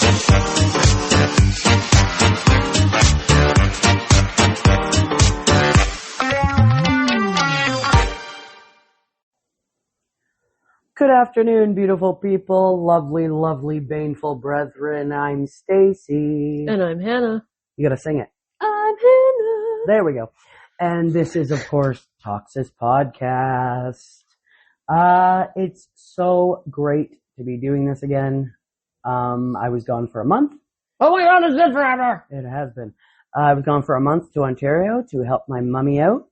Good afternoon, beautiful people, lovely, lovely, baneful brethren. I'm Stacy. And I'm Hannah. You gotta sing it. I'm Hanna. There we go. And this is, of course, Toxis Podcast. It's so great to be doing this again. I was gone for a month. Oh my God, it's been forever. It has been. I was gone for a month to Ontario to help my mummy out.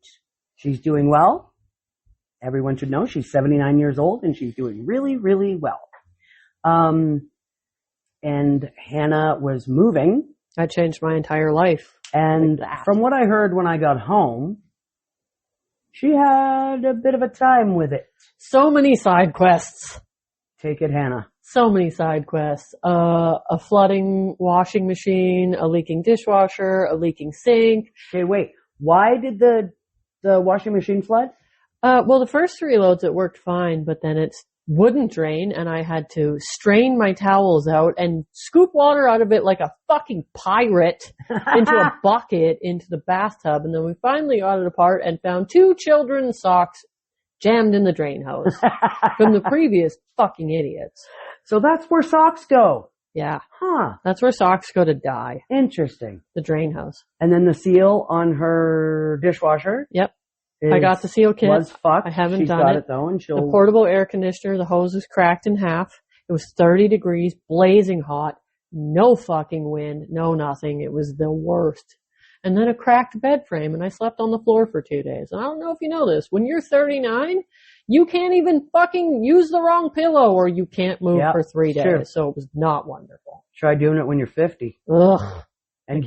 She's doing well. Everyone should know she's 79 years old and she's doing really, really well. And Hanna was moving. I changed my entire life. And like from what I heard when I got home, she had a bit of a time with it. So many side quests. Take it, Hanna. So many side quests. A flooding washing machine, a leaking dishwasher, a leaking sink. Okay, wait. Why did the washing machine flood? Well, the first 3 loads it worked fine, but then it wouldn't drain and I had to strain my towels out and scoop water out of it like a fucking pirate into a bucket into the bathtub. And then we finally got it apart and found 2 children's socks jammed in the drain hose from the previous fucking idiots. So that's where socks go. Yeah. Huh. That's where socks go to die. Interesting. The drain hose. And then the seal on her dishwasher. Yep. I got the seal kit. Was fucked. I haven't She's done got it. Though, and The portable air conditioner, the hose was cracked in half. It was 30 degrees, blazing hot, no fucking wind, no nothing. It was the worst. And then a cracked bed frame, and I slept on the floor for 2 days. And I don't know if you know this, when you're 39, you can't even fucking use the wrong pillow or you can't move for 3 days. Sure. So it was not wonderful. Try doing it when you're 50. Ugh. And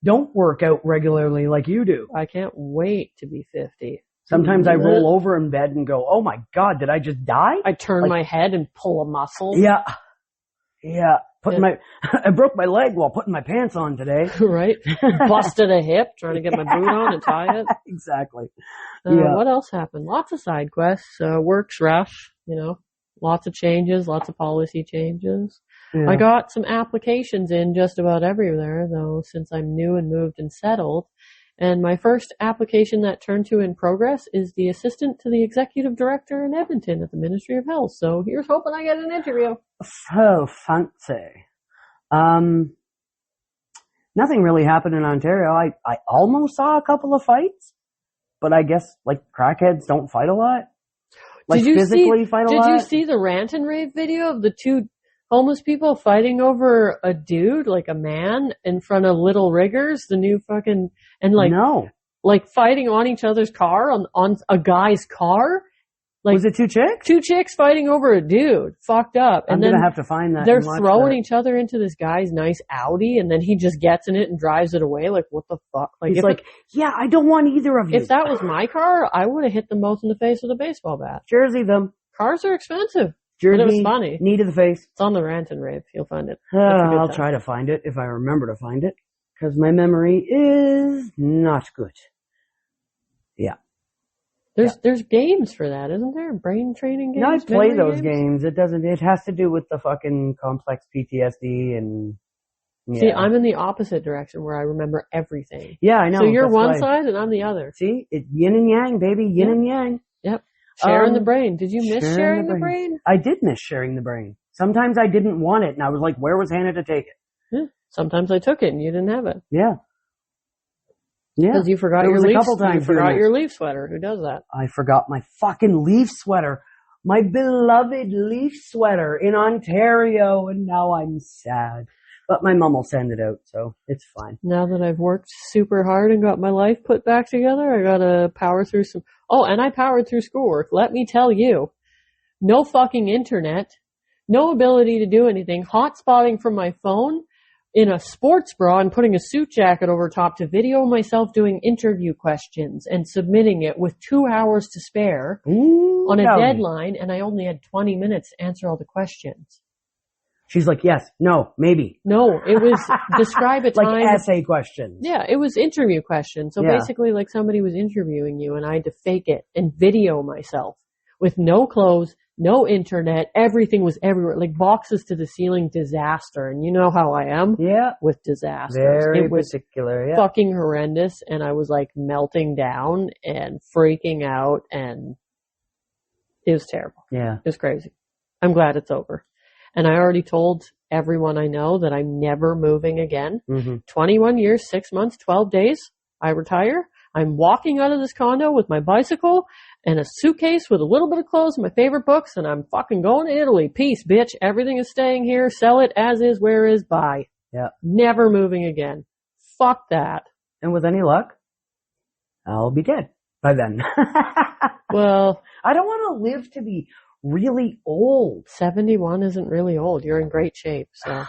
don't work out regularly like you do. I can't wait to be 50. Sometimes I roll over in bed and go, oh my God, did I just die? I turn my head and pull a muscle. Yeah. Yeah. I broke my leg while putting my pants on today. Right? Busted a hip trying to get my boot on and tie it. Exactly. What else happened? Lots of side quests. Work's rough, lots of changes, lots of policy changes. Yeah. I got some applications in just about everywhere though, since I'm new and moved and settled. And my first application that turned to in progress is the assistant to the executive director in Edmonton at the Ministry of Health. So here's hoping I get an interview. So fancy. Nothing really happened in Ontario. I almost saw a couple of fights, but I guess like crackheads don't fight a lot. Like physically fight a lot. Did you see the rant and rave video of the 2 homeless people fighting over a dude, like a man, in front of Little Riggers, the new fucking, and like fighting on each other's car, on a guy's car? Like, was it 2 chicks? 2 chicks fighting over a dude. Fucked up. And I'm gonna have to find that. They're throwing each other into this guy's nice Audi, and then he just gets in it and drives it away. Like, what the fuck? Like, he's like, yeah, I don't want either of you. If that was my car, I would have hit them both in the face with a baseball bat. Jersey them. Cars are expensive. Jersey, but it was funny. Knee to the face. It's on the rant and rave. You'll find it. I'll try to find it if I remember to find it, because my memory is not good. Yeah. There's games for that, isn't there? Brain training games? No, I play those games. It has to do with the fucking complex PTSD and... Yeah. See, I'm in the opposite direction where I remember everything. Yeah, I know. So you're one side and I'm the other. See? It's yin and yang, baby. Yin and yang. Yep. Sharing the brain. Did you miss sharing the brain? I did miss sharing the brain. Sometimes I didn't want it, and I was like, where was Hanna to take it? Yeah. Sometimes I took it and you didn't have it. Yeah. Yeah. Because you forgot your leaf. You forgot your leaf sweater. Who does that? I forgot my fucking leaf sweater. My beloved leaf sweater in Ontario, and now I'm sad. But my mom will send it out, so it's fine. Now that I've worked super hard and got my life put back together, I gotta power through some... Oh, and I powered through schoolwork. Let me tell you. No fucking internet. No ability to do anything. Hotspotting from my phone in a sports bra and putting a suit jacket over top to video myself doing interview questions and submitting it with 2 hours to spare on a deadline, and I only had 20 minutes to answer all the questions. She's like, yes, no, maybe. No, it was describe a time. Like essay questions. Yeah, it was interview questions. So basically like somebody was interviewing you and I had to fake it and video myself with no clothes, no internet. Everything was everywhere, like boxes to the ceiling, disaster. And you know how I am with disasters. Very it was particular, fucking horrendous. And I was like melting down and freaking out, and it was terrible. Yeah. It was crazy. I'm glad it's over. And I already told everyone I know that I'm never moving again. 21 years, 6 months, 12 days. I retire. I'm walking out of this condo with my bicycle and a suitcase with a little bit of clothes and my favorite books, and I'm fucking going to Italy. Peace, bitch. Everything is staying here. Sell it as is, where is, buy. Yeah. Never moving again. Fuck that. And with any luck, I'll be dead by then. Well, I don't want to live to be really old. 71 isn't really old. You're in great shape, so.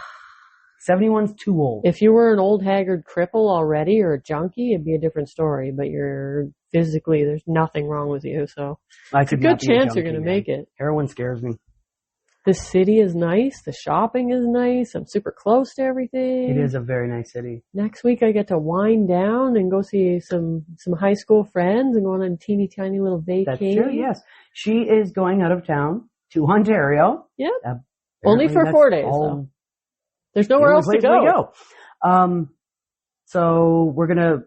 71's too old. If you were an old haggard cripple already or a junkie, it'd be a different story, but you're physically, there's nothing wrong with you, so. It's a good chance you're going to make it. Heroin scares me. The city is nice. The shopping is nice. I'm super close to everything. It is a very nice city. Next week I get to wind down and go see some high school friends and go on a teeny tiny little vacation. That's true, yes. She is going out of town to Ontario. Yep. Only for 4 days, though. There's nowhere else to go. So we're going to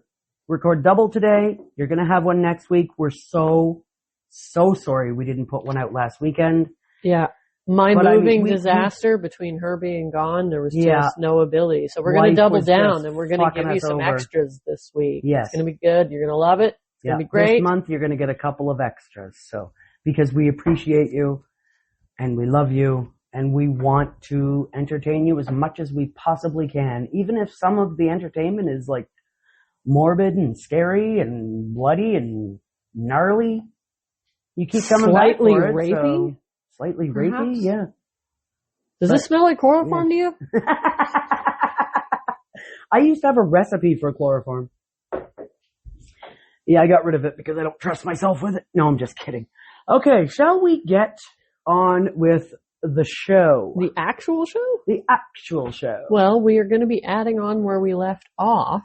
record double today. You're going to have one next week. We're so sorry we didn't put one out last weekend. Yeah. My moving disaster between her being gone, there was just no ability. So we're going to double down and we're going to give you some extras this week. Yes. It's going to be good. You're going to love it. It's going to be great. This month you're going to get a couple of extras. So, because we appreciate you and we love you and we want to entertain you as much as we possibly can. Even if some of the entertainment is like morbid and scary and bloody and gnarly. You keep coming back for it. Slightly rapey? So. Slightly Perhaps? rapey, yeah. Does this smell like chloroform to you? I used to have a recipe for chloroform. Yeah, I got rid of it because I don't trust myself with it. No, I'm just kidding. Okay, shall we get on with the show? The actual show? The actual show. Well, we are going to be adding on where we left off.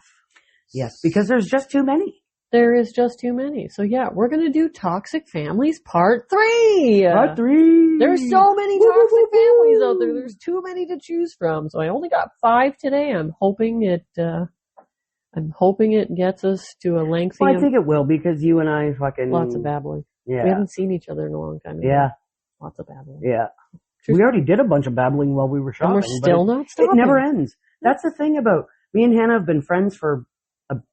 Yes, because there's just too many. There is just too many. So yeah, we're going to do Toxic Families Part 3. Part 3. There's so many toxic families out there. There's too many to choose from. So I only got 5 today. I'm hoping it gets us to a lengthy. Well, I think it will because you and I fucking. Lots of babbling. Yeah. We haven't seen each other in a long time. Yeah. Lots of babbling. Yeah. We already did a bunch of babbling while we were shopping. And we're still not stopping. It never ends. That's the thing about me and Hannah have been friends for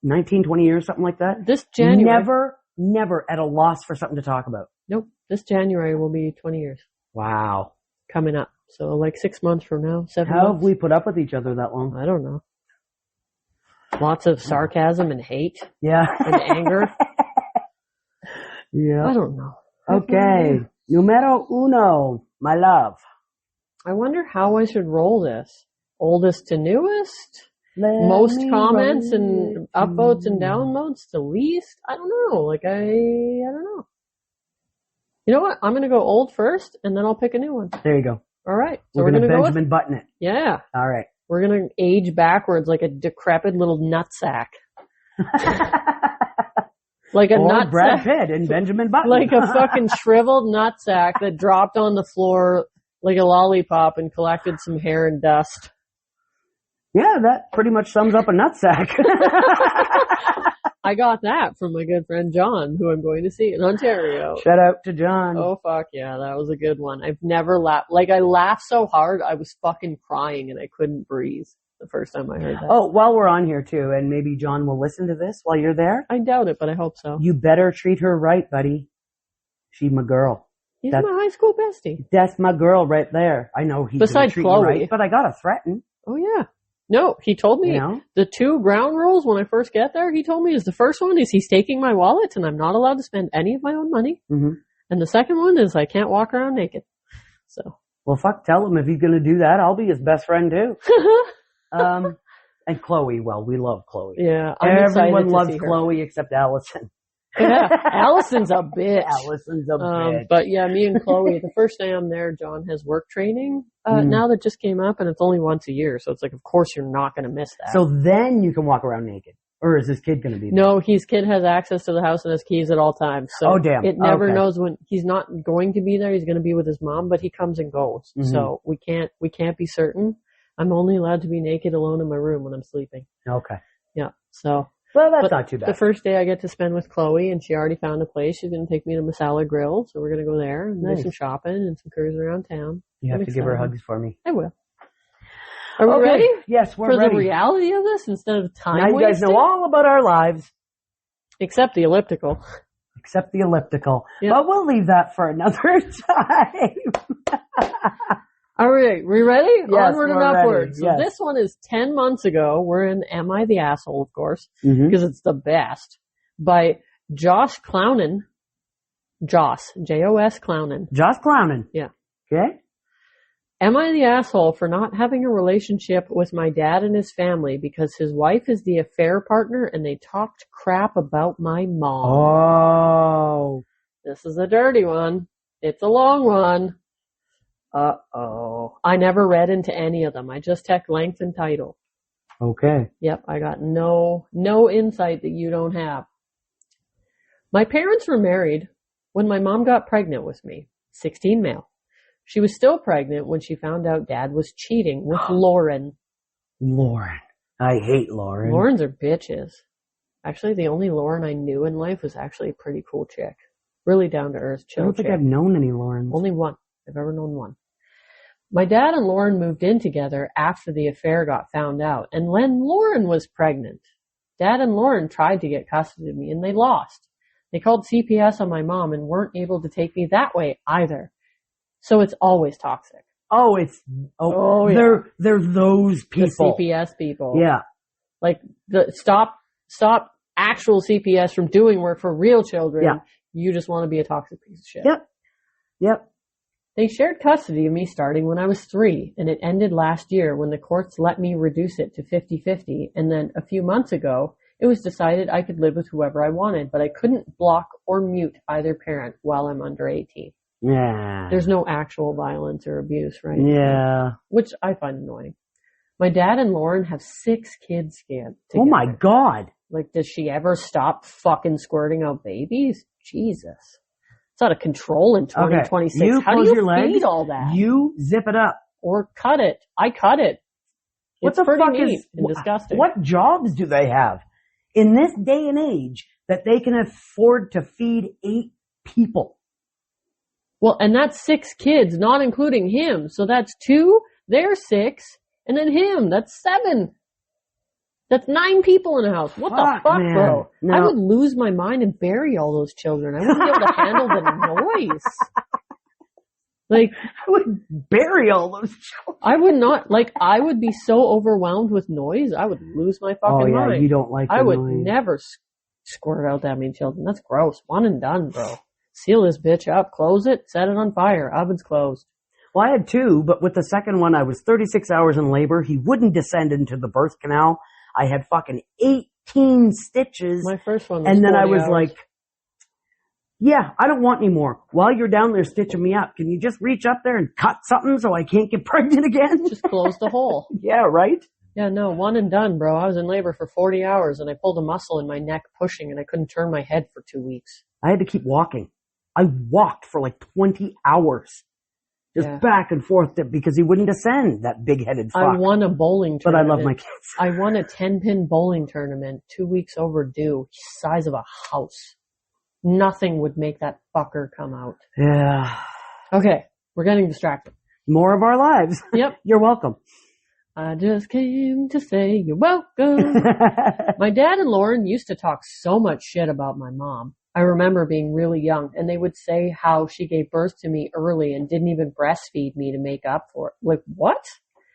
19, 20 years, something like that. This January. Never at a loss for something to talk about. Nope. This January will be 20 years. Wow. Coming up. So like 6 months from now, 7 months. How have we put up with each other that long? I don't know. Lots of sarcasm and hate. Yeah. And anger. Yeah. I don't know. Okay. Numero uno, my love. I wonder how I should roll this. Oldest to newest? Most comments and upvotes and downloads to least? I don't know. Like, I don't know. You know what? I'm going to go old first, and then I'll pick a new one. There you go. All right. So we're going to Benjamin Button it. Yeah. All right. We're going to age backwards like a decrepit little nutsack. Like a nutsack. Brad Pitt and Benjamin Button. Like a fucking shriveled nutsack that dropped on the floor like a lollipop and collected some hair and dust. Yeah, that pretty much sums up a nutsack. I got that from my good friend John, who I'm going to see in Ontario. Shout out to John. Oh, fuck yeah, that was a good one. I've never laughed. Like, I laughed so hard, I was fucking crying and I couldn't breathe the first time I heard that. Oh, while we're on here, too, and maybe John will listen to this while you're there. I doubt it, but I hope so. You better treat her right, buddy. She's my girl. He's my high school bestie. That's my girl right there. I know he's besides treat Chloe, you right, but I gotta threaten. Oh, yeah. No, he told me the 2 ground rules when I first get there, he told me is the first one is he's taking my wallet and I'm not allowed to spend any of my own money. Mm-hmm. And the second one is I can't walk around naked. So. Well, fuck, tell him if he's gonna do that, I'll be his best friend too. And Chloe, well, we love Chloe. Yeah. Everyone loves Chloe except Allison. Yeah, Allison's a bitch. Allison's a bitch. But yeah, me and Chloe, the first day I'm there, John has work training. Now that just came up and it's only once a year. So it's like, of course you're not going to miss that. So then you can walk around naked. Or is this kid going to be there? No, his kid has access to the house and has keys at all times. So Oh, damn. it never Okay. knows when he's not going to be there. He's going to be with his mom, but he comes and goes. Mhm. So we can't be certain. I'm only allowed to be naked alone in my room when I'm sleeping. Okay. Yeah. So. Well, that's But not too bad. The first day I get to spend with Chloe, and she already found a place. She's going to take me to Masala Grill, so we're going to go there and Nice. do some shopping and some cruising around town. You have I'm to give her excited. hugs for me. I will. Are we Okay. ready Yes, we're for ready. the reality of this instead of time Now you guys wasting? know all about our lives, Except the elliptical. except the elliptical. Yep. But we'll leave that for another time. All right, we ready? Yes, Onward and we're ready. upward. So Yes. this one is 10 months ago. We're in Am I the Asshole, of course, Mhm. because it's the best, by Josh Clownin. Joss, J-O-S Clownin. Just clowning. Yeah. Okay? Am I the asshole for not having a relationship with my dad and his family because his wife is the affair partner and they talked crap about my mom? Oh. This is a dirty one. It's a long one. Uh-oh. I never read into any of them. I just checked length and title. Okay. Yep, I got no insight that you don't have. My parents were married when my mom got pregnant with me. 16 male. She was still pregnant when she found out dad was cheating with Lauren. Lauren. I hate Lauren. Laurens are bitches. Actually, the only Lauren I knew in life was actually a pretty cool chick. Really down to earth, I chill don't think chick. I've known any Laurens. Only one. I've ever known one. My dad and Lauren moved in together after the affair got found out, and when Lauren was pregnant, Dad and Lauren tried to get custody of me, and they lost. They called CPS on my mom and weren't able to take me that way either. So it's always toxic. Oh, it's Oh, yeah. they're those people. The CPS people. Yeah. Like stop actual CPS from doing work for real children. Yeah. You just want to be a toxic piece of shit. Yep. They shared custody of me starting when I was 3, and it ended last year when the courts let me reduce it to 50-50, and then a few months ago, it was decided I could live with whoever I wanted, but I couldn't block or mute either parent while I'm under 18. Yeah. There's no actual violence or abuse, right? Yeah. Which I find annoying. My dad and Lauren have 6 kids together. Oh my God. Like, does she ever stop fucking squirting out babies? Jesus. It's out of control in 2026. You How do close you your legs, feed all that? You zip it up. Or cut it. I cut it. What It's the pretty fuck neat is and disgusting. What jobs do they have in this day and age that they can afford to feed 8 people? Well, and that's 6 kids, not including him. So that's 2, they're 6, and then him, that's 7. That's 9 people in a house. What the fuck, man. bro? No. I would lose my mind and bury all those children. I wouldn't be able to handle the noise. Like, I would bury all those children. I would not, like, I would be so overwhelmed with noise, I would lose my fucking Oh yeah, mind. you don't like I the would noise. never squirt out that many children. That's gross. One and done, bro. Seal this bitch up, close it, set it on fire. Oven's closed. Well, I had 2, but with the second one, I was 36 hours in labor. He wouldn't descend into the birth canal. I had fucking 18 stitches. My first one was And then I 40 was hours. like, yeah, I don't want any more. While you're down there stitching me up, can you just reach up there and cut something so I can't get pregnant again? just close the hole. Yeah, right? Yeah, no, one and done, bro. I was in labor for 40 hours and I pulled a muscle in my neck pushing and I couldn't turn my head for 2 weeks. I had to keep walking. I walked for like 20 hours. Just Yeah. back and forth because he wouldn't descend, that big-headed fuck. I won a bowling but I tournament. love my kids. I won a 10-pin bowling tournament 2 weeks overdue, size of a house. Nothing would make that fucker come out. Yeah. Okay, we're getting distracted. More of our lives. Yep. You're welcome. I just came to say you're welcome. My dad and Lauren used to talk so much shit about my mom. I remember being really young, and they would say how she gave birth to me early and didn't even breastfeed me to make up for it. Like, what?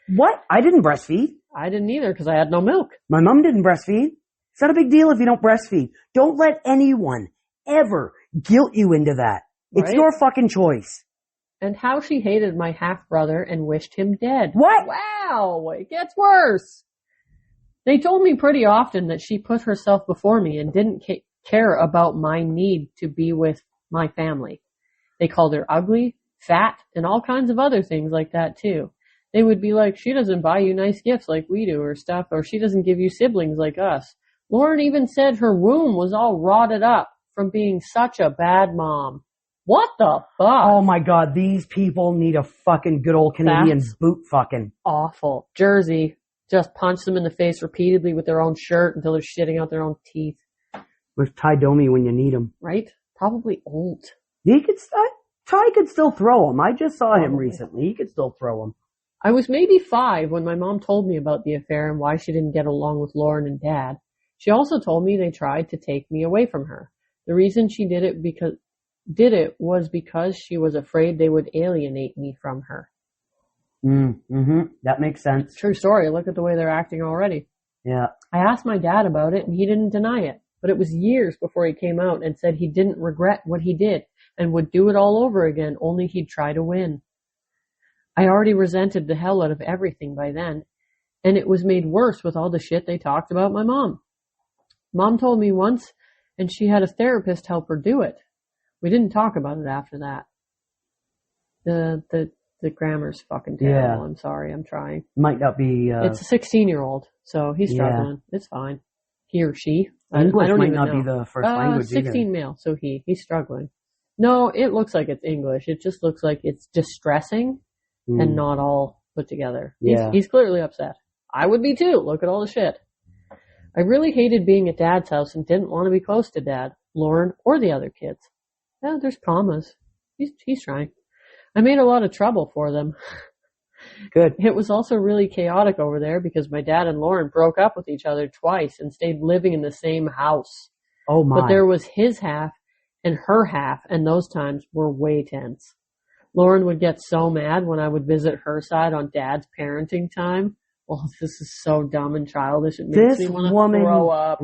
What? I didn't breastfeed. I didn't either because I had no milk. My mom didn't breastfeed. It's not a big deal if you don't breastfeed. Don't let anyone ever guilt you into that. It's Right? your fucking choice. And how she hated my half-brother and wished him dead. What? Wow, it gets worse. They told me pretty often that she put herself before me and didn't care about my need to be with my family. They called her ugly, fat, and all kinds of other things like that too. They would be like, she doesn't buy you nice gifts like we do or stuff, or she doesn't give you siblings like us. Lauren even said her womb was all rotted up from being such a bad mom. What the fuck? Oh my God, these people need a fucking good old Canadian boot fucking. Awful. Jersey just punched them in the face repeatedly with their own shirt until they're shitting out their own teeth. Where's Ty Domi when you need him? Right? Probably old. Ty could still throw him. I just saw him recently. He could still throw him. I was maybe 5 when my mom told me about the affair and why she didn't get along with Lauren and Dad. She also told me they tried to take me away from her. The reason she did it was because she was afraid they would alienate me from her. That makes sense. True story. Look at the way they're acting already. Yeah. I asked my dad about it and he didn't deny it, but it was years before he came out and said he didn't regret what he did and would do it all over again, only he'd try to win. I already resented the hell out of everything by then, and it was made worse with all the shit they talked about my mom. Mom told me once, and she had a therapist help her do it. We didn't talk about it after that. The grammar's fucking terrible. Yeah. I'm sorry. I'm trying. Might not be. It's a 16-year-old, so he's struggling. Yeah. It's fine. He or she. English I don't might even not know. be the first language 16 either. male, so he's struggling. No, it looks like it's English. It just looks like it's distressing and not all put together. He's clearly upset. I would be too. Look at all the shit. I really hated being at Dad's house and didn't want to be close to Dad, Lauren, or the other kids. Yeah, there's commas. He's trying. I made a lot of trouble for them. Good. It was also really chaotic over there because my dad and Lauren broke up with each other twice and stayed living in the same house. Oh my. But there was his half and her half, and those times were way tense. Lauren would get so mad when I would visit her side on Dad's parenting time. Well, this is so dumb and childish. It makes me want to throw up.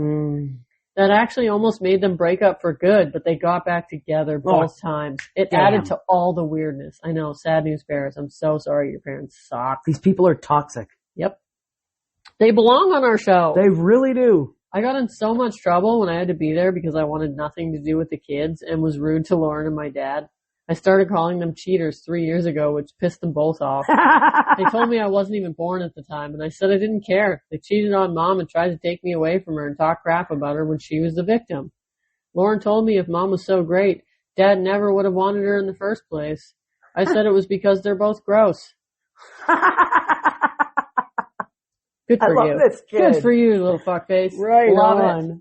That actually almost made them break up for good, but they got back together both times. It added to all the weirdness. I know, sad news bears. I'm so sorry your parents suck. These people are toxic. Yep. They belong on our show. They really do. I got in so much trouble when I had to be there because I wanted nothing to do with the kids and was rude to Lauren and my dad. I started calling them cheaters 3 years ago, which pissed them both off. They told me I wasn't even born at the time, and I said I didn't care. They cheated on Mom and tried to take me away from her and talk crap about her when she was the victim. Lauren told me if Mom was so great, Dad never would have wanted her in the first place. I said it was because they're both gross. Good for you. This kid. Good for you, little fuckface. Right Love on. it.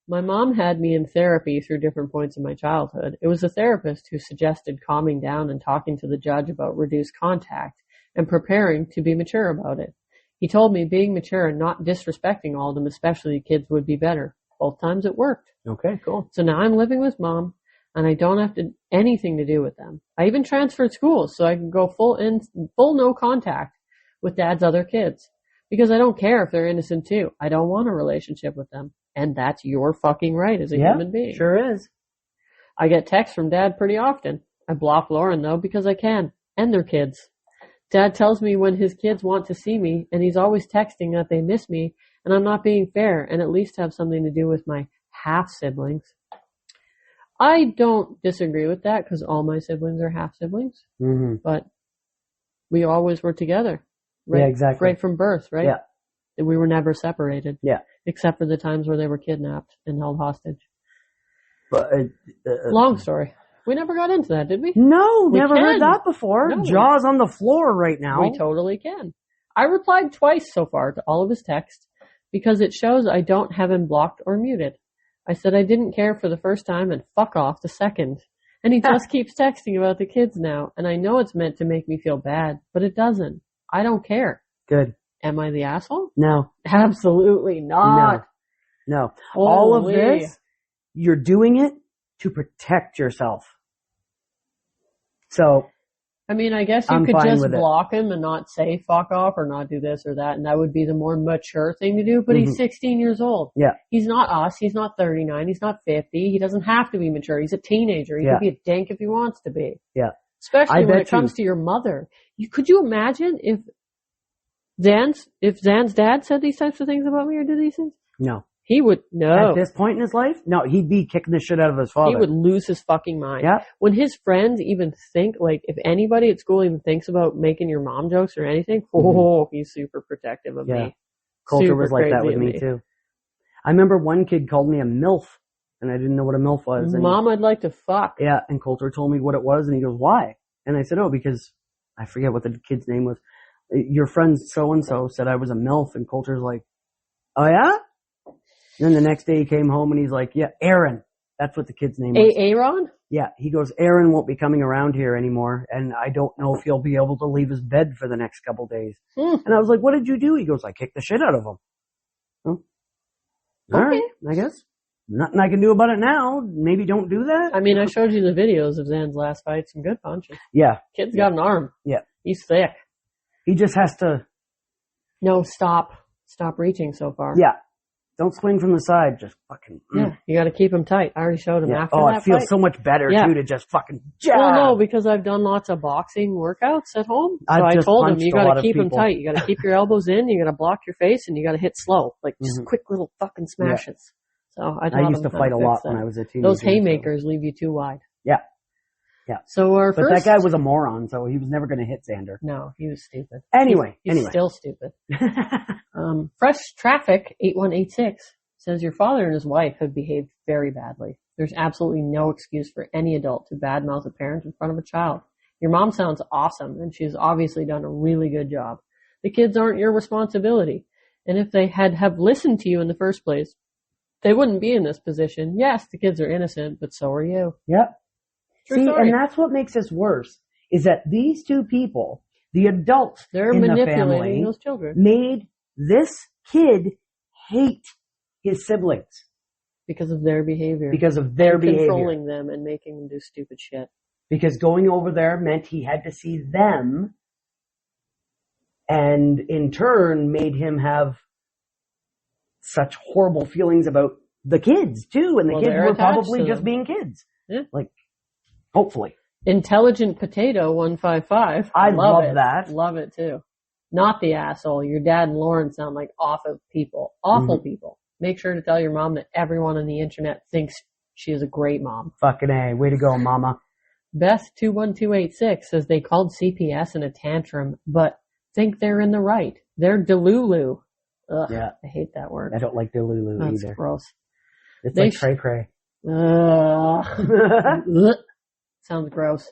My mom had me in therapy through different points in my childhood. It was a therapist who suggested calming down and talking to the judge about reduced contact and preparing to be mature about it. He told me being mature and not disrespecting all of them, especially kids, would be better. Both times it worked. Okay, cool. So now I'm living with Mom, and I don't have anything to do with them. I even transferred schools so I can go full no contact with Dad's other kids. Because I don't care if they're innocent too. I don't want a relationship with them. And that's your fucking right as a human being. Sure is. I get texts from Dad pretty often. I block Lauren though because I can. And their kids. Dad tells me when his kids want to see me, and he's always texting that they miss me, and I'm not being fair and at least have something to do with my half-siblings. I don't disagree with that because all my siblings are half-siblings. Mm-hmm. But we always were together. Right, yeah, exactly. Right from birth, right? Yeah. And we were never separated. Yeah. Except for the times where they were kidnapped and held hostage. But long story. We never got into that, did we? No, never heard that before. No. Jaws on the floor right now. We totally can. I replied twice so far to all of his texts because it shows I don't have him blocked or muted. I said I didn't care for the first time and fuck off the second. And he just keeps texting about the kids now. And I know it's meant to make me feel bad, but it doesn't. I don't care. Good. Am I the asshole? No. Absolutely not. No. All of this, you're doing it to protect yourself. So. I mean, I guess you could just block him and not say fuck off or not do this or that, and that would be the more mature thing to do, but he's 16 years old. Yeah. He's not us. He's not 39. He's not 50. He doesn't have to be mature. He's a teenager. He could be a dink if he wants to be. Yeah. Especially when it comes to your mother. Could you imagine if Zan's dad said these types of things about me or did these things? No. He would, no. At this point in his life? No, he'd be kicking the shit out of his father. He would lose his fucking mind. Yeah. When his friends even think, like, if anybody at school even thinks about making your mom jokes or anything, he's super protective of me. Culture was like that with me too. I remember one kid called me a MILF, and I didn't know what a MILF was. And Mom, I'd like to fuck. yeah, and Coulter told me what it was, and he goes, why? And I said, oh, because I forget what the kid's name was. Your friend so-and-so said I was a MILF, and Coulter's like, oh yeah? And then the next day he came home and he's like, yeah, Aaron. That's what the kid's name was. Aaron? Yeah, he goes, Aaron won't be coming around here anymore, and I don't know if he'll be able to leave his bed for the next couple days. And I was like, what did you do? He goes, I kicked the shit out of him. Oh. All right, I guess. Nothing I can do about it now. Maybe don't do that. I mean, I showed you the videos of Zan's last fight. Some good punches. Yeah. Kid's got an arm. Yeah. He's thick. He just has to... No, stop. Stop reaching so far. Yeah. Don't swing from the side. Just fucking... Yeah, you gotta keep him tight. I already showed him after Oh, that it feels fight. so much better, too, to just fucking jab. Well, no, because I've done lots of boxing workouts at home. So I just told him, punched you a lot gotta of keep him people. tight. You gotta keep your elbows in, you gotta block your face, and you gotta hit slow. Like, just quick little fucking smashes. So I used to fight a lot when I was a teenager. Those haymakers leave you too wide. Yeah. Yeah. So But that guy was a moron, so he was never going to hit Xander. No, he was stupid. Anyway. He's still stupid. Fresh Traffic 8186 says your father and his wife have behaved very badly. There's absolutely no excuse for any adult to badmouth a parent in front of a child. Your mom sounds awesome, and she's obviously done a really good job. The kids aren't your responsibility. And if they have listened to you in the first place, they wouldn't be in this position. Yes, the kids are innocent, but so are you. Yep. True See, story. and that's what makes this worse, is that these two people, the adults They're in the manipulating family, those children. made this kid hate his siblings Because of their behavior. because of their behavior. Controlling them and making them do stupid shit. Because going over there meant he had to see them, and in turn made him have such horrible feelings about the kids too, and the kids they're were attached probably to just them. being kids. Yeah. Like, hopefully. Intelligent Potato 155. I love it. that. Love it too. Not the asshole. Your dad and Lauren sound like awful people. Awful people. Make sure to tell your mom that everyone on the internet thinks she is a great mom. Fucking A. Way to go, mama. Beth21286 says they called CPS in a tantrum, but think they're in the right. They're Delulu. Ugh, Yeah. I hate that word. I don't like Delulu That's either. gross. It's They like sh- cray-cray. Ugh. Sounds gross.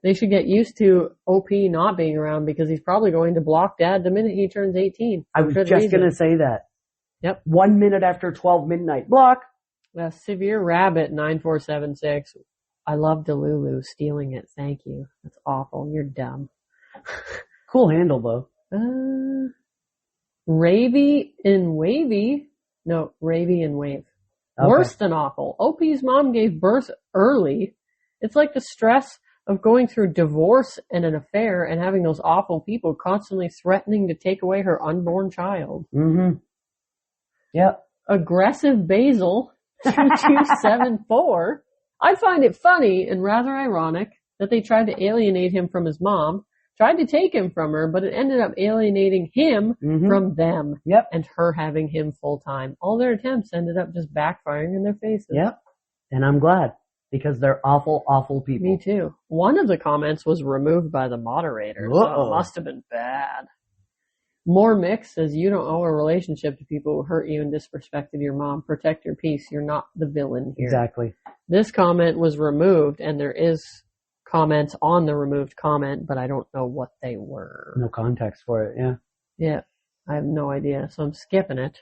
They should get used to OP not being around because he's probably going to block Dad the minute he turns 18. I was just going to say that. Yep. 1 minute after 12 midnight. Block. Severe Rabbit 9476. I love Delulu stealing it. Thank you. That's awful. You're dumb. Cool handle, though. Ravy and Wavy. No, Ravy and Wave. Okay. Worse than awful. OP's mom gave birth early. It's like the stress of going through divorce and an affair and having those awful people constantly threatening to take away her unborn child. Mm-hmm. Yep. Aggressive Basil 2274. I find it funny and rather ironic that they tried to alienate him from his mom, tried to take him from her, but it ended up alienating him from them. Yep. And her having him full time. All their attempts ended up just backfiring in their faces. Yep. And I'm glad, because they're awful, awful people. Me too. One of the comments was removed by the moderator, so Uh-oh. it must have been bad. More Mix says you don't owe a relationship to people who hurt you and disrespected your mom. Protect your peace. You're not the villain here. Exactly. This comment was removed, and there is comments on the removed comment, but I don't know what they were. No context for it, yeah. Yeah, I have no idea, so I'm skipping it.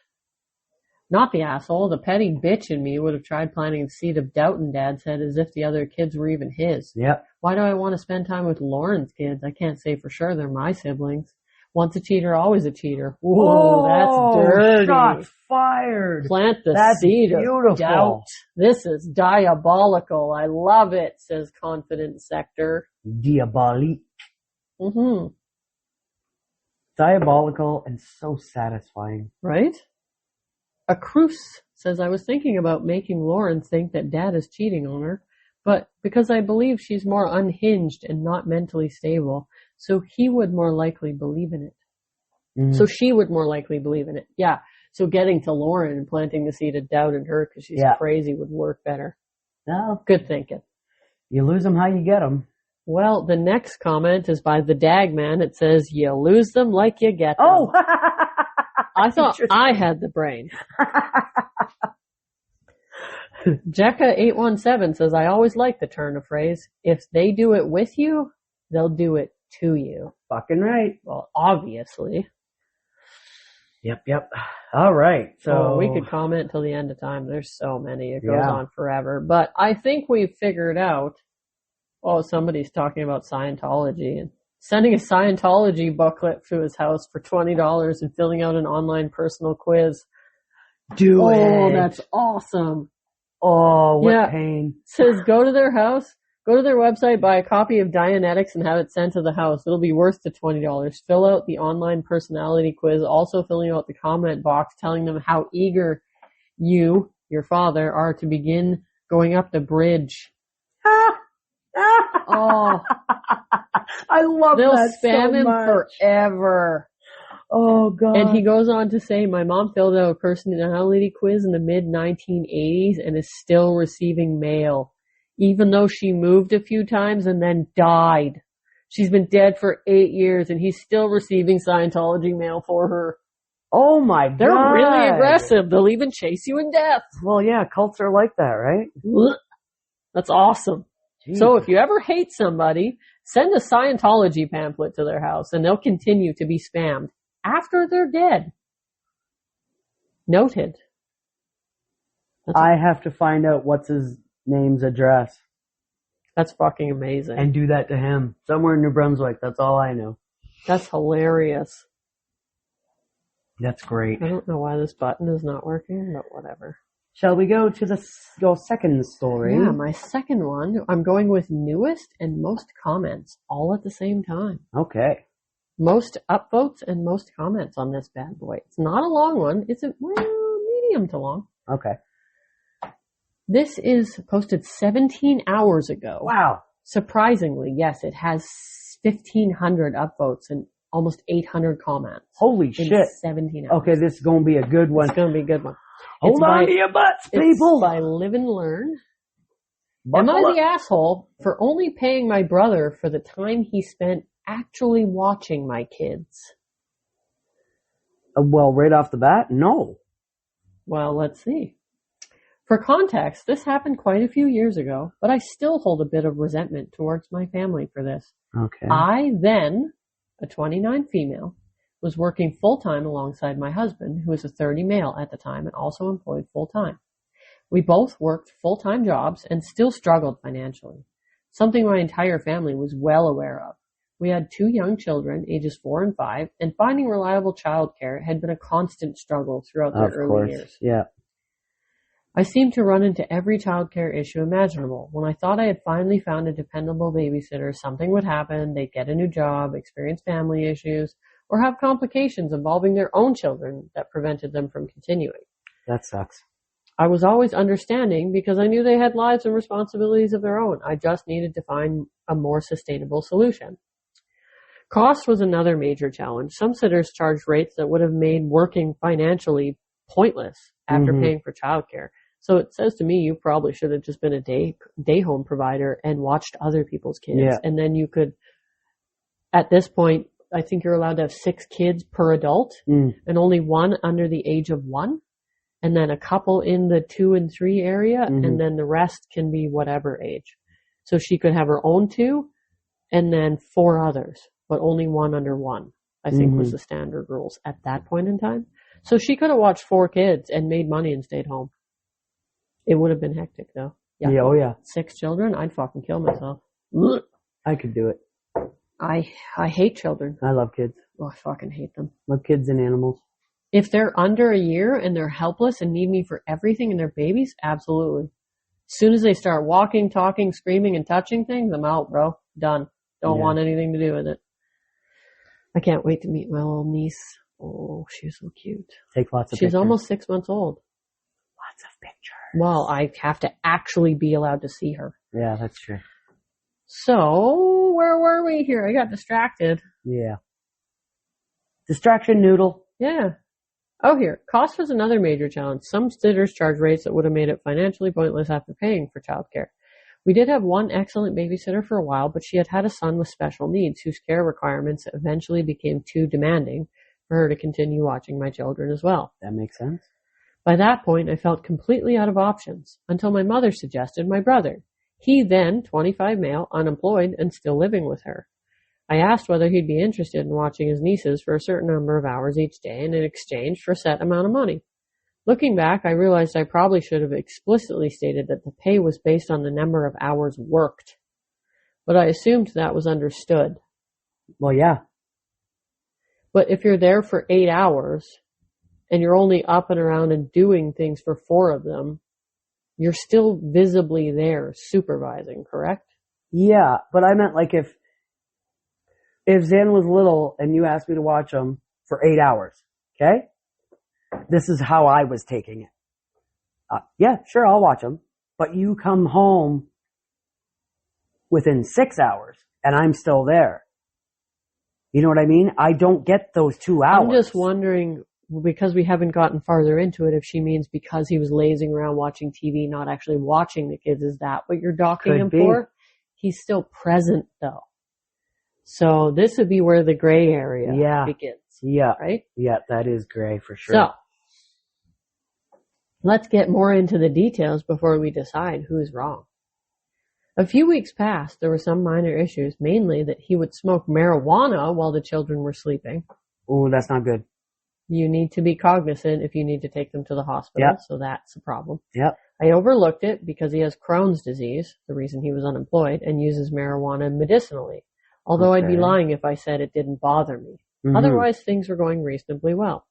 Not the asshole. The petty bitch in me would have tried planting the seed of doubt in Dad's head as if the other kids were even his. Yep. Why do I want to spend time with Lauren's kids? I can't say for sure they're my siblings. Once a cheater, always a cheater. Whoa, that's dirty. Shots fired. Plant the That's seed beautiful. of doubt. This is diabolical. I love it, says Confident Sector. Diabolique. Mm-hmm. Diabolical and so satisfying. Right? A Cruz says, I was thinking about making Lauren think that Dad is cheating on her, but because I believe she's more unhinged and not mentally stable, so he would more likely believe in it. Mm-hmm. So she would more likely believe in it. Yeah. So getting to Lauren and planting the seed of doubt in her because she's crazy would work better. No. Good thinking. You lose them how you get them. Well, the next comment is by the Dag Man. It says, you lose them like you get them. Oh! I thought I had the brain. Jekka817 says, I always like the turn of phrase. If they do it with you, they'll do it to you. Fucking right. Well, obviously. Yep. All right. So we could comment till the end of time. There's so many. It goes on forever. But I think we've figured out, somebody's talking about Scientology and sending a Scientology booklet to his house for $20 and filling out an online personal quiz. Do it. Oh, that's awesome. Oh, what pain. It says go to their house, go to their website, buy a copy of Dianetics and have it sent to the house. It'll be worth the $20. Fill out the online personality quiz, also filling out the comment box telling them how eager you, your father, are to begin going up the bridge. Oh, I love they'll that spam so him much. forever. Oh, God. And he goes on to say, my mom filled out a personality quiz in the mid-1980s and is still receiving mail, even though she moved a few times and then died. She's been dead for 8 years and he's still receiving Scientology mail for her. Oh, my God. They're really aggressive. They'll even chase you in death. Well, yeah, cults are like that, right? That's awesome. Jeez. So if you ever hate somebody, send a Scientology pamphlet to their house and they'll continue to be spammed after they're dead. Noted. I have to find out what's his name's address. That's fucking amazing. And do that to him. Somewhere in New Brunswick. That's all I know. That's hilarious. That's great. I don't know why this button is not working, but whatever. Shall we go to your second story? Yeah, my second one. I'm going with newest and most comments all at the same time. Okay. Most upvotes and most comments on this bad boy. It's not a long one. It's medium to long. Okay. This is posted 17 hours ago. Wow. Surprisingly, yes, it has 1,500 upvotes and almost 800 comments. Holy shit. 17 hours. Okay, this is going to be a good one. It's going to be a good one. Hold on to your butts, people. It's by Live and Learn. Buckle Am I up. the asshole for only paying my brother for the time he spent actually watching my kids? Well, right off the bat, no. Well, let's see. For context, this happened quite a few years ago, but I still hold a bit of resentment towards my family for this. Okay. I then, a 29 female, was working full-time alongside my husband, who was a 30 male at the time and also employed full-time. We both worked full-time jobs and still struggled financially, something my entire family was well aware of. We had 2 young children, ages 4 and 5, and finding reliable childcare had been a constant struggle throughout their early years. Yeah. I seemed to run into every childcare issue imaginable. When I thought I had finally found a dependable babysitter, something would happen, they'd get a new job, experience family issues, or have complications involving their own children that prevented them from continuing. That sucks. I was always understanding because I knew they had lives and responsibilities of their own. I just needed to find a more sustainable solution. Cost was another major challenge. Some sitters charged rates that would have made working financially pointless after paying for childcare. So it says to me, you probably should have just been a day home provider and watched other people's kids. Yeah. And then you could, at this point, I think you're allowed to have 6 kids per adult and only 1 under the age of 1. And then a couple in the 2 and 3 area. And then the rest can be whatever age. So she could have her own 2 and then 4 others, but only 1 under 1, I think was the standard rules at that point in time. So she could have watched 4 kids and made money and stayed home. It would have been hectic though. Yeah. Oh yeah. 6 children, I'd fucking kill myself. I could do it. I hate children. I love kids. Oh, I fucking hate them. Love kids and animals. If they're under a year and they're helpless and need me for everything and they're babies, absolutely. As soon as they start walking, talking, screaming, and touching things, I'm out, bro. Done. Don't want anything to do with it. I can't wait to meet my little niece. Oh, she's so cute. Take lots of pictures. She's almost 6 months old. Lots of pictures. Well, I have to actually be allowed to see her. Yeah, that's true. So, where were we here? I got distracted. Yeah. Distraction noodle. Yeah. Oh, here. Cost was another major challenge. Some sitters charge rates that would have made it financially pointless after paying for childcare. We did have one excellent babysitter for a while, but she had had a son with special needs whose care requirements eventually became too demanding for her to continue watching my children as well. That makes sense. By that point, I felt completely out of options until my mother suggested my brother. He then, 25 male, unemployed, and still living with her. I asked whether he'd be interested in watching his nieces for a certain number of hours each day and in exchange for a set amount of money. Looking back, I realized I probably should have explicitly stated that the pay was based on the number of hours worked. But I assumed that was understood. Well, yeah. But if you're there for 8 hours and you're only up and around and doing things for 4 of them, you're still visibly there supervising, correct? Yeah, but I meant like if Zan was little and you asked me to watch him for 8 hours, okay? This is how I was taking it. Yeah, sure, I'll watch him. But you come home within 6 hours and I'm still there. You know what I mean? I don't get those 2 hours. I'm just wondering, because we haven't gotten farther into it, if she means because he was lazing around watching TV, not actually watching the kids. Is that what you're docking him for? He's still present though. So this would be where the gray area begins. Yeah. Right? Yeah, that is gray for sure. So, let's get more into the details before we decide who's wrong. A few weeks passed. There were some minor issues, mainly that he would smoke marijuana while the children were sleeping. Oh, that's not good. You need to be cognizant if you need to take them to the hospital, so that's a problem. Yep. I overlooked it because he has Crohn's disease, the reason he was unemployed, and uses marijuana medicinally. Although I'd be lying if I said it didn't bother me. Mm-hmm. Otherwise, things were going reasonably well.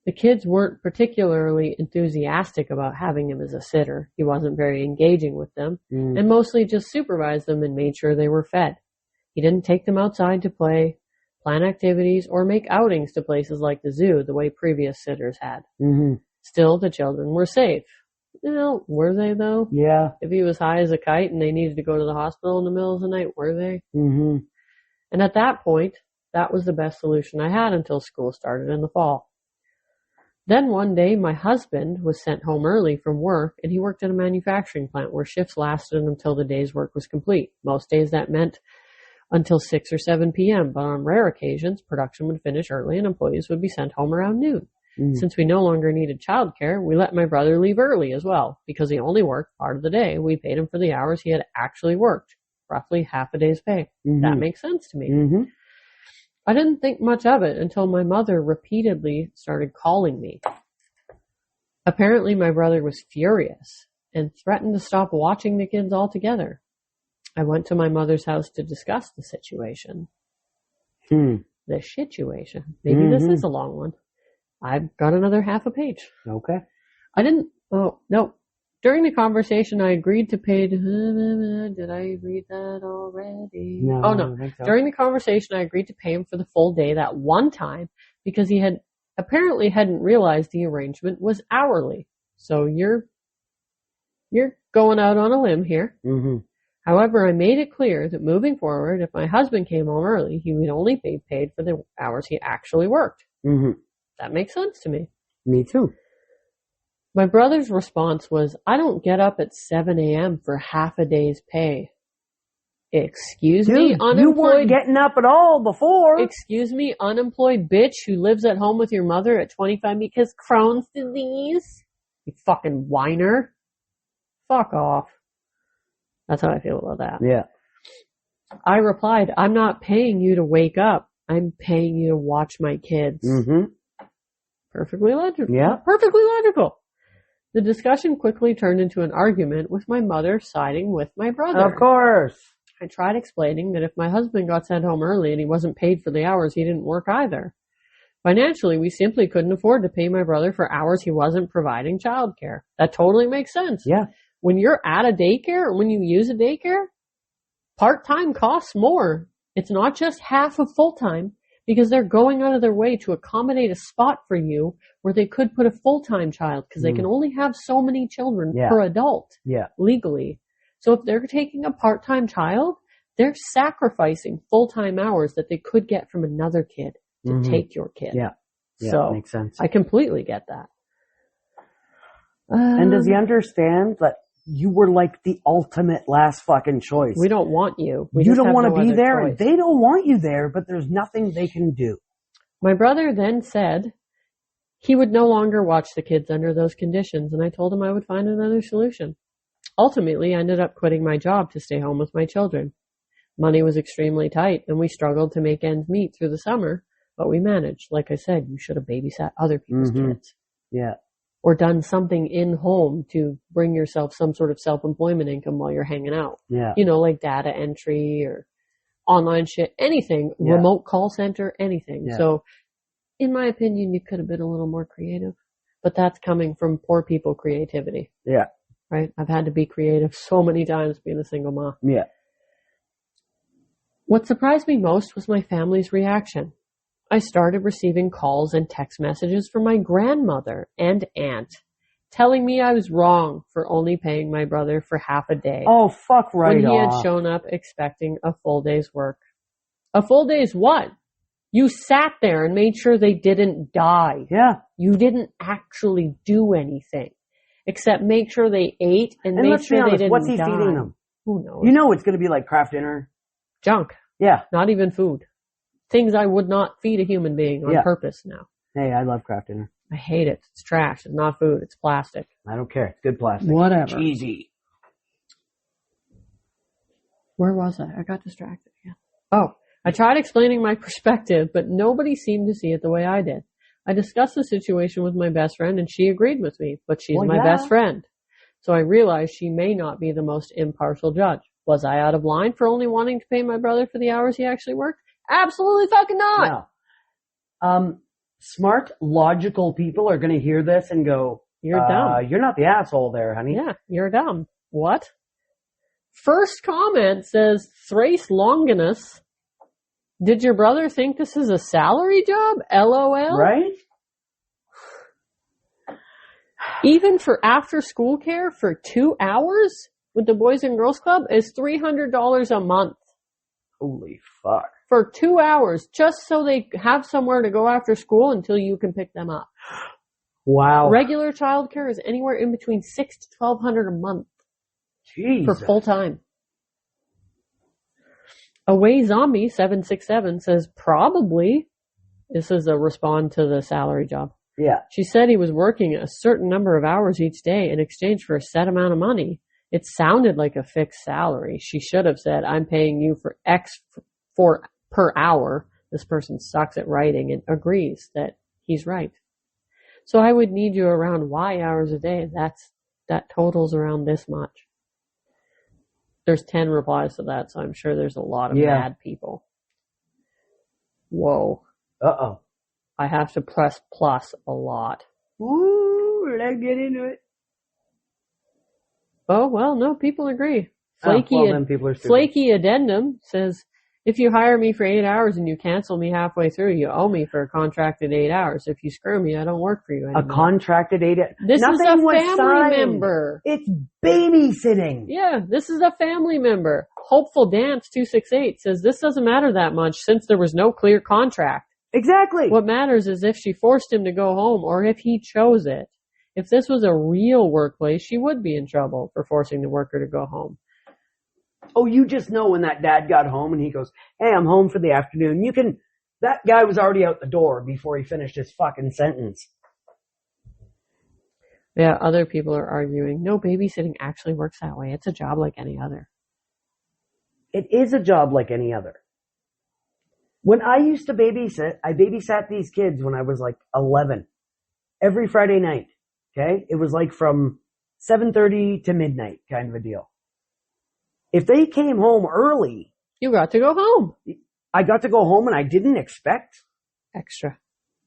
The kids weren't particularly enthusiastic about having him as a sitter. He wasn't very engaging with them, and mostly just supervised them and made sure they were fed. He didn't take them outside to play, plan activities, or make outings to places like the zoo the way previous sitters had. Mm-hmm. Still, the children were safe. Well, were they though? Yeah. If he was high as a kite and they needed to go to the hospital in the middle of the night, were they? Mm-hmm. And at that point, that was the best solution I had until school started in the fall. Then one day, my husband was sent home early from work, and he worked at a manufacturing plant where shifts lasted until the day's work was complete. Most days that meant until 6 or 7 p.m., but on rare occasions, production would finish early and employees would be sent home around noon. Since we no longer needed childcare, we let my brother leave early as well. Because he only worked part of the day, we paid him for the hours he had actually worked, roughly half a day's pay. That makes sense to me. I didn't think much of it until my mother repeatedly started calling me. Apparently, my brother was furious and threatened to stop watching the kids altogether. I went to my mother's house to discuss the situation. The situation. Maybe this is a long one. I've got another half a page. Okay. During the conversation, I agreed to pay... Did I read that already? No. Oh, no. I don't think so. During the conversation, I agreed to pay him for the full day that one time because he had apparently hadn't realized the arrangement was hourly. So you're going out on a limb here. Mm-hmm. However, I made it clear that moving forward, if my husband came home early, he would only be paid for the hours he actually worked. Mm-hmm. That makes sense to me. Me too. My brother's response was, I don't get up at 7 a.m. for half a day's pay. Excuse me, unemployed... You weren't getting up at all before. Excuse me, unemployed bitch who lives at home with your mother at 25 because Crohn's disease? You fucking whiner. Fuck off. That's how I feel about that. Yeah. I replied, I'm not paying you to wake up. I'm paying you to watch my kids. Mm-hmm. Perfectly logical. Yeah. Perfectly logical. The discussion quickly turned into an argument with my mother siding with my brother. Of course. I tried explaining that if my husband got sent home early and he wasn't paid for the hours, he didn't work either. Financially, we simply couldn't afford to pay my brother for hours he wasn't providing childcare. That totally makes sense. Yeah. When you're at a daycare, or when you use a daycare, part-time costs more. It's not just half of full-time, because they're going out of their way to accommodate a spot for you where they could put a full-time child, because they can only have so many children per adult legally. So if they're taking a part-time child, they're sacrificing full-time hours that they could get from another kid to take your kid. Yeah. So makes sense. I completely get that. And does he understand that you were like the ultimate last fucking choice? We don't want you. You don't want to be there, and they don't want you there, but there's nothing they can do. My brother then said He would no longer watch the kids under those conditions, and I told him I would find another solution. Ultimately, I ended up quitting my job to stay home with my children. Money was extremely tight, and we struggled to make ends meet through the summer, but we managed. Like I said, you should have babysat other people's kids. Yeah. Or done something in home to bring yourself some sort of self-employment income while you're hanging out. Yeah. You know, like data entry or online shit, anything, remote call center, anything. Yeah. So, in my opinion, you could have been a little more creative, but that's coming from poor people creativity. Yeah. Right? I've had to be creative so many times being a single mom. Yeah. What surprised me most was my family's reaction. I started receiving calls and text messages from my grandmother and aunt telling me I was wrong for only paying my brother for half a day. Oh, fuck right when he off. had shown up expecting a full day's work. A full day's what? You sat there and made sure they didn't die. Yeah. You didn't actually do anything except make sure they ate and make let's sure be honest, they didn't what's he die. feeding them? Who knows? You know it's going to be like craft dinner. Junk. Yeah. Not even food. Things I would not feed a human being on purpose now. Hey, I love craft dinner. I hate it. It's trash. It's not food. It's plastic. I don't care. It's good plastic. Whatever. Cheesy. Where was I? I got distracted again. Oh, I tried explaining my perspective, but nobody seemed to see it the way I did. I discussed the situation with my best friend and she agreed with me, but she's my best friend. So I realized she may not be the most impartial judge. Was I out of line for only wanting to pay my brother for the hours he actually worked? Absolutely fucking not. No. Smart, logical people are going to hear this and go, You're dumb. You're not the asshole there, honey. Yeah, you're dumb. What? First comment says, Thrace Longinus. Did your brother think this is a salary job? LOL. Right? Even for after school care for 2 hours with the Boys and Girls Club is $300 a month. Holy fuck. For 2 hours, just so they have somewhere to go after school until you can pick them up. Wow. Regular childcare is anywhere in between $600 to $1,200 a month. Jesus. For full time. Away Zombie 767 says probably. This is a respond to the salary job. Yeah. She said he was working a certain number of hours each day in exchange for a set amount of money. It sounded like a fixed salary. She should have said, I'm paying you for X per hour. This person sucks at writing and agrees that he's right. So I would need you around Y hours a day. That totals around this much. There's 10 replies to that, so I'm sure there's a lot of mad people. Whoa. Uh-oh. I have to press plus a lot. Ooh, let's get into it. Oh, well, no, people agree. Then people are stupid. Flaky Addendum says, if you hire me for 8 hours and you cancel me halfway through, you owe me for a contracted 8 hours. If you screw me, I don't work for you anymore. A contracted 8 hours? This is a family member. It's babysitting. Yeah, this is a family member. Hopeful Dance 268 says, this doesn't matter that much since there was no clear contract. Exactly. What matters is if she forced him to go home or if he chose it. If this was a real workplace, she would be in trouble for forcing the worker to go home. Oh, you just know when that dad got home and he goes, hey, I'm home for the afternoon. That guy was already out the door before he finished his fucking sentence. Yeah, other people are arguing, no, babysitting actually works that way. It's a job like any other. It is a job like any other. When I used to babysit, I babysat these kids when I was like 11. Every Friday night. Okay? It was like from 7:30 to midnight kind of a deal. If they came home early, you got to go home. I got to go home and I didn't expect extra.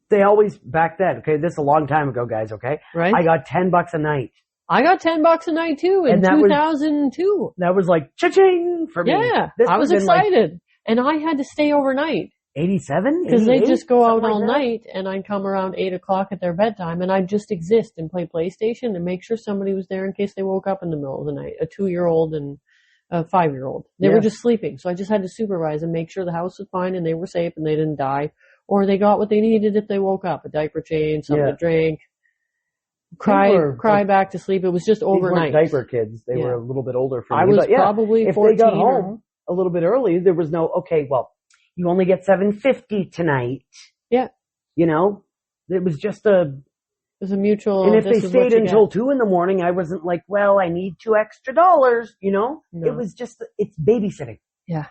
They always, back then, okay, this is a long time ago, guys, okay? Right. I got $10 a night. I got $10 a night too in 2002. That was like cha-ching for me. Yeah, I was excited. Like, and I had to stay overnight. 87? Because they just go out all night and I'd come around 8 o'clock at their bedtime and I'd just exist and play PlayStation and make sure somebody was there in case they woke up in the middle of the night. A 2-year-old and a 5-year-old. They were just sleeping. So I just had to supervise and make sure the house was fine and they were safe and they didn't die. Or they got what they needed if they woke up. A diaper change, something to drink. Cry back to sleep. It was just overnight. These weren't diaper kids. They were a little bit older for me. I was probably 14. If they got home a little bit early, there was no, okay, well, you only get $7.50 tonight. Yeah. You know, It was just There's a mutual. and if they this is what stayed you until get. 2 a.m, I wasn't like, well, I need $2 extra, No. It was just, it's babysitting. Yeah.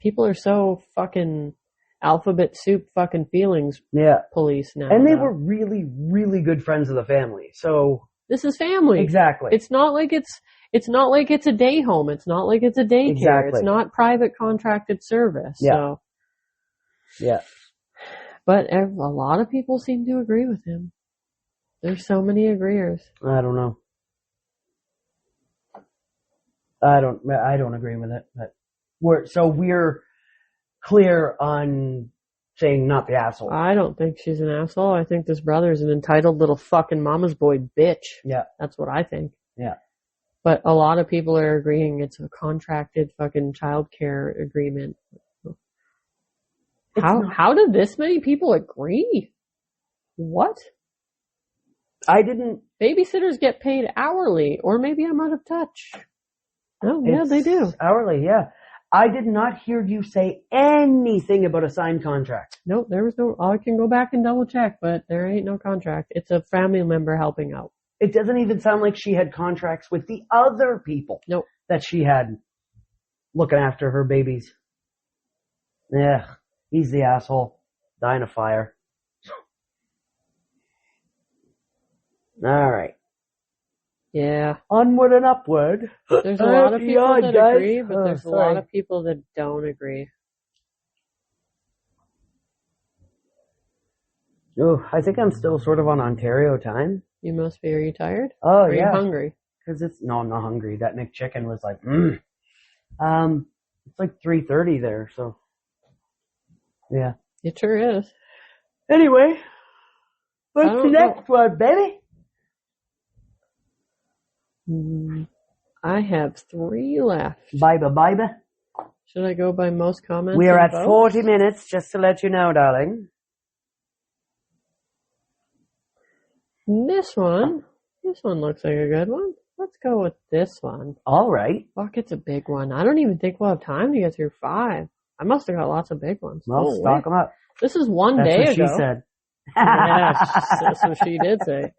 People are so fucking alphabet soup fucking feelings Yeah. police now. And they though. were really, really good friends of the family. So. This is family. Exactly. It's not like it's a day home. It's not like it's a daycare. Exactly. It's not private contracted service. Yeah. So. Yeah. But a lot of people seem to agree with him. There's so many agreeers. I don't know. I don't agree with it, but we're clear on saying not the asshole. I don't think she's an asshole. I think this brother's an entitled little fucking mama's boy bitch. Yeah. That's what I think. Yeah. But a lot of people are agreeing it's a contracted fucking childcare agreement. How did this many people agree? What? I didn't. Babysitters get paid hourly, or maybe I'm out of touch. Oh, yeah, they do. Hourly, yeah. I did not hear you say anything about a signed contract. Nope, there was no, I can go back and double check, but there ain't no contract. It's a family member helping out. It doesn't even sound like she had contracts with the other people. Nope. That she had looking after her babies. Yeah, he's the asshole. Dying of fire. All right. Yeah. Onward and upward. There's a lot of people that guys. agree, but there's a lot of people that don't agree. Oh, I think I'm still sort of on Ontario time. You must be. Are you tired? Oh, Are yeah. you hungry? Cause no, I'm not hungry. That McChicken was like, it's like 3:30 there, so. Yeah. It sure is. Anyway. What's the next one, baby? I have 3 left. Bye. Should I go by most comments? We are at votes? 40 minutes, just to let you know, darling. This one looks like a good one. Let's go with this one. All right. Fuck, it's a big one. I don't even think we'll have time to get through 5. I must have got lots of big ones. Well, stock them up. This is one That's day what ago. she said. Yeah, that's what she did say.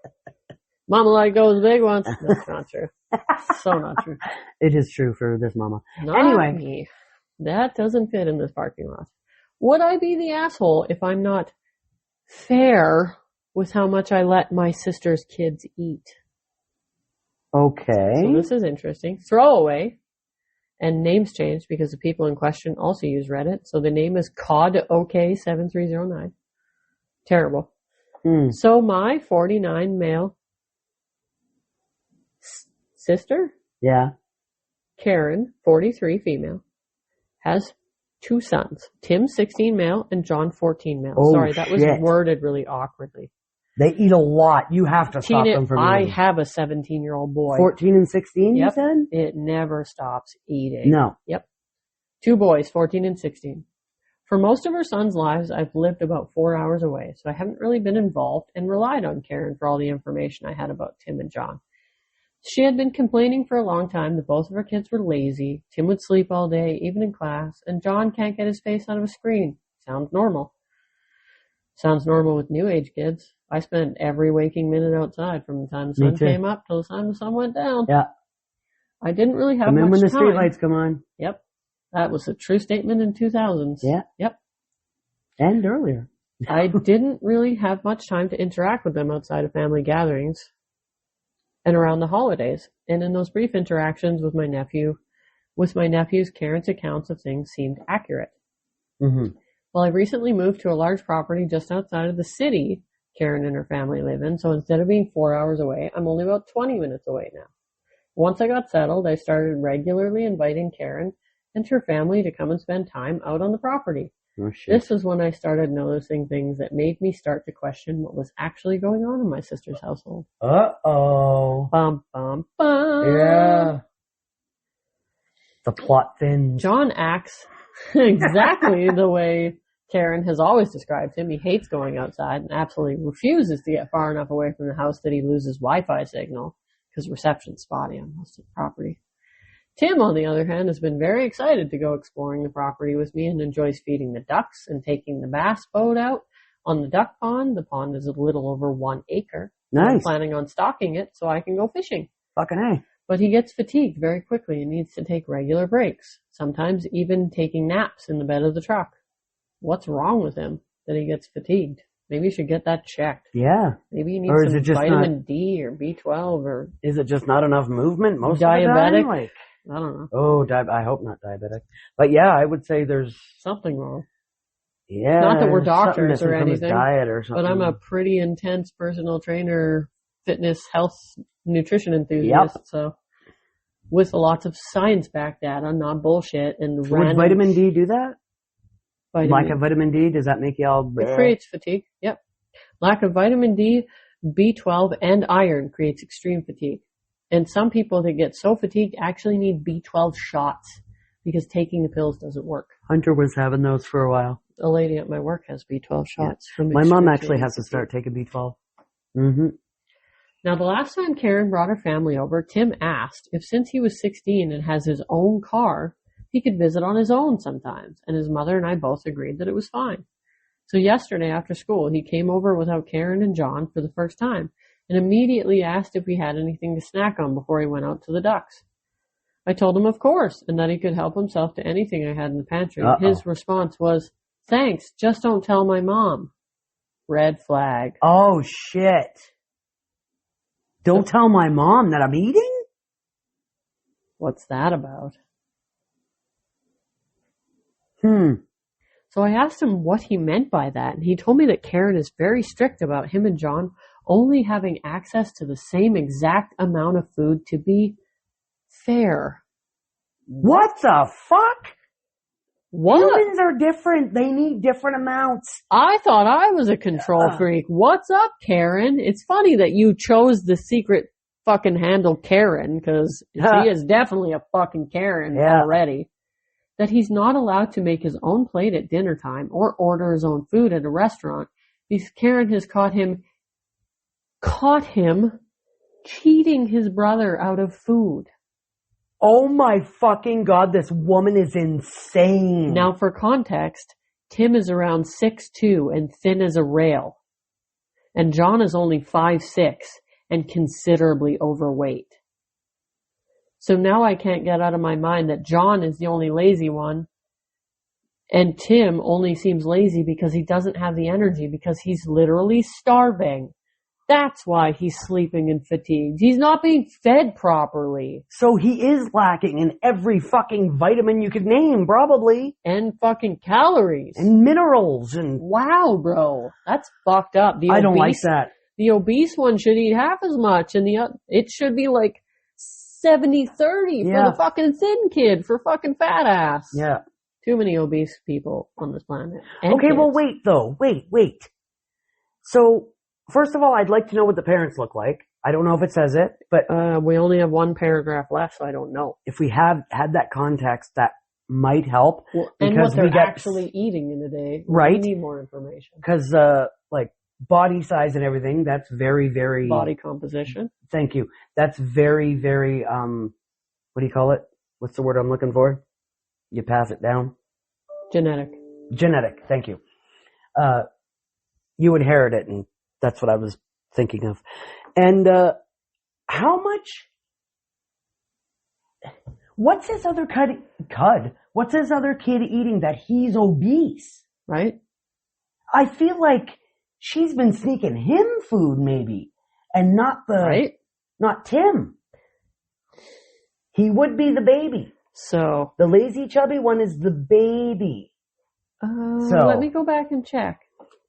Mama like goes big ones. That's not true. So not true. It is true for this mama. Not Anyway. me. That doesn't fit in this parking lot. Would I be the asshole if I'm not fair with how much I let my sister's kids eat? Okay. So this is interesting. Throwaway. And names changed because the people in question also use Reddit. So the name is CODOK7309. Terrible. So my 49 male sister, Yeah. Karen, 43 female, has 2 sons. Tim, 16 male, and John, 14 male. Oh, Sorry, that was shit. worded really awkwardly. They eat a lot. You have to stop them from I eating. have a 17-year-old boy. 14 and 16, Yep. you said? It never stops eating. No. Yep. 2 boys, 14 and 16. For most of her sons' lives, I've lived about 4 hours away, so I haven't really been involved and relied on Karen for all the information I had about Tim and John. She had been complaining for a long time that both of her kids were lazy, Tim would sleep all day, even in class, and John can't get his face out of a screen. Sounds normal. Sounds normal with new age kids. I spent every waking minute outside from the time the sun came up till the time the sun went down. Yeah. I didn't really have Come in much when the time. streetlights come on. Yep. That was a true statement in 2000s. Yeah. Yep. And earlier. I didn't really have much time to interact with them outside of family gatherings and around the holidays. And in those brief interactions with my nephew's Karen's accounts of things seemed accurate. Mm-hmm. Well, I recently moved to a large property just outside of the city Karen and her family live in, so instead of being 4 hours away, I'm only about 20 minutes away now. Once I got settled, I started regularly inviting Karen and her family to come and spend time out on the property. Oh, shit. This is when I started noticing things that made me start to question what was actually going on in my sister's household. Uh-oh. Bum, bum, bum. Yeah. The plot thins. John acts exactly the way Karen has always described him. He hates going outside and absolutely refuses to get far enough away from the house that he loses Wi-Fi signal because reception's spotty on most of the property. Tim, on the other hand, has been very excited to go exploring the property with me and enjoys feeding the ducks and taking the bass boat out on the duck pond. The pond is a little over 1 acre. I'm Nice. planning on stocking it so I can go fishing. Fucking A. But he gets fatigued very quickly and needs to take regular breaks, sometimes even taking naps in the bed of the truck. What's wrong with him that he gets fatigued? Maybe you should get that checked. Yeah. Maybe you need Or is some it just vitamin D or B12 or Is it just not enough movement most diabetic. of the time? Like, I don't know. oh, I hope not diabetic. But yeah, I would say there's, Something wrong. yeah. Not that we're something doctors or missing from his anything, diet or something. but I'm a pretty intense personal trainer, fitness, health, nutrition enthusiast. Yep. So with lots of science-backed data, not bullshit and Would random vitamin D do that? vitamin. Lack of vitamin D, does that make you all... It creates fatigue. Yep. Lack of vitamin D, B12, and iron creates extreme fatigue. And some people that get so fatigued actually need B12 shots because taking the pills doesn't work. Hunter was having those for a while. A lady at my work has B12 shots. From My mom extreme actually has to fatigue. start taking B12. Mm-hmm. Now, the last time Karen brought her family over, Tim asked if since he was 16 and has his own car, he could visit on his own sometimes. And his mother and I both agreed that it was fine. So yesterday after school, he came over without Karen and John for the first time and immediately asked if we had anything to snack on before he went out to the ducks. I told him of course, and that he could help himself to anything I had in the pantry. Uh-oh. His response was, "Thanks, just don't tell my mom." Red flag. Oh, shit. Don't tell my mom that I'm eating? What's that about? So I asked him what he meant by that, and he told me that Karen is very strict about him and John only having access to the same exact amount of food to be fair. What the fuck? What? Humans are different. They need different amounts. I thought I was a control freak. What's up, Karen? It's funny that you chose the secret fucking handle Karen, because she is definitely a fucking Karen already. That he's not allowed to make his own plate at dinner time or order his own food at a restaurant because Karen has caught him cheating his brother out of food. Oh my fucking God, this woman is insane. Now, for context, Tim is around 6'2" and thin as a rail. And John is only 5'6" and considerably overweight. So now I can't get out of my mind that John is the only lazy one. And Tim only seems lazy because he doesn't have the energy because he's literally starving. That's why he's sleeping and fatigued. He's not being fed properly. So he is lacking in every fucking vitamin you could name, probably. And fucking calories. And minerals and... Wow, bro. That's fucked up. I don't like that. The obese one should eat half as much and it should be like 70-30 for the fucking thin kid, for fucking fat ass. Yeah. Too many obese people on this planet. Okay, well wait though. Wait. So, first of all, I'd like to know what the parents look like. I don't know if it says it, but... we only have one paragraph left, so I don't know. If we had that context, that might help. Well, and what they're actually eating in a day. Right. We need more information. Because, like, body size and everything, that's very, very... Body composition. Thank you. That's very, very, what do you call it? What's the word I'm looking for? You pass it down. Genetic. Thank you. You inherit it, and that's what I was thinking of. And, how much, what's his other what's his other kid eating that he's obese? Right? I feel like she's been sneaking him food, maybe, and not Tim. He would be the baby. So. The lazy chubby one is the baby. Let me go back and check.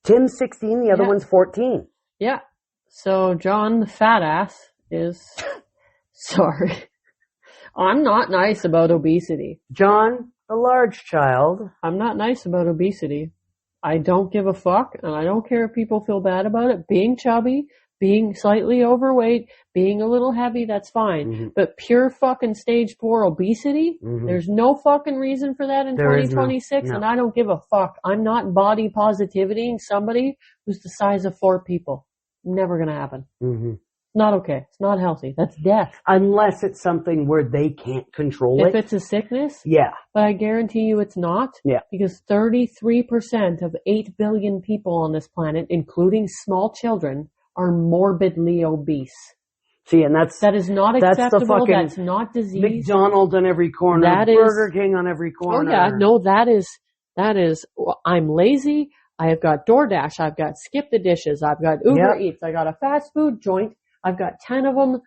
Tim's 16, the other one's 14. Yeah. So John, the fat ass, is, sorry. I'm not nice about obesity. John, the large child. I'm not nice about obesity. I don't give a fuck, and I don't care if people feel bad about it. Being chubby, being slightly overweight, being a little heavy, that's fine. Mm-hmm. But pure fucking stage 4 obesity, there's no fucking reason for that in 2026, no. And I don't give a fuck. I'm not body positivitying somebody who's the size of 4 people. Never gonna happen. Mm-hmm. Not okay. It's not healthy. That's death. Unless it's something where they can't control If it. it's a sickness, Yeah. but I guarantee you it's not. Yeah. Because 33% of 8 billion people on this planet, including small children, are morbidly obese. See, and That is not acceptable. That's not disease. McDonald's on every corner. That is Burger King on every corner. Oh yeah, no, that is, I'm lazy. I have got DoorDash. I've got Skip the Dishes. I've got Uber Eats. I got a fast food joint. I've got 10 of them.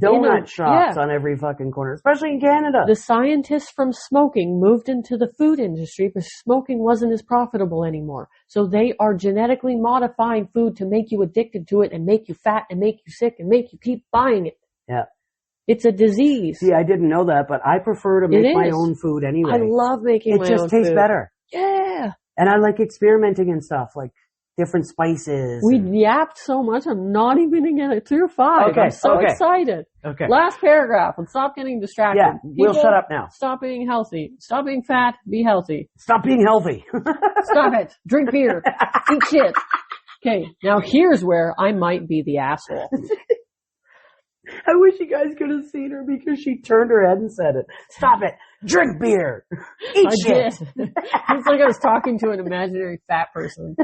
Donut shops on every fucking corner, especially in Canada. The scientists from smoking moved into the food industry because smoking wasn't as profitable anymore. So they are genetically modifying food to make you addicted to it and make you fat and make you sick and make you keep buying it. Yeah. It's a disease. See, I didn't know that, but I prefer to make my own food anyway. I love making my own food. It just tastes better. Yeah. And I like experimenting and stuff, like different spices. We yapped so much, I'm not even going to get it through 5. I'm so excited. Okay. Last paragraph, and stop getting distracted. Yeah, we'll shut up now. Stop being healthy. Stop being fat, be healthy. Stop being healthy. Stop it. Drink beer. Eat shit. Okay, now here's where I might be the asshole. I wish you guys could have seen her because she turned her head and said it. Stop it. Drink beer. Eat shit. It's like I was talking to an imaginary fat person.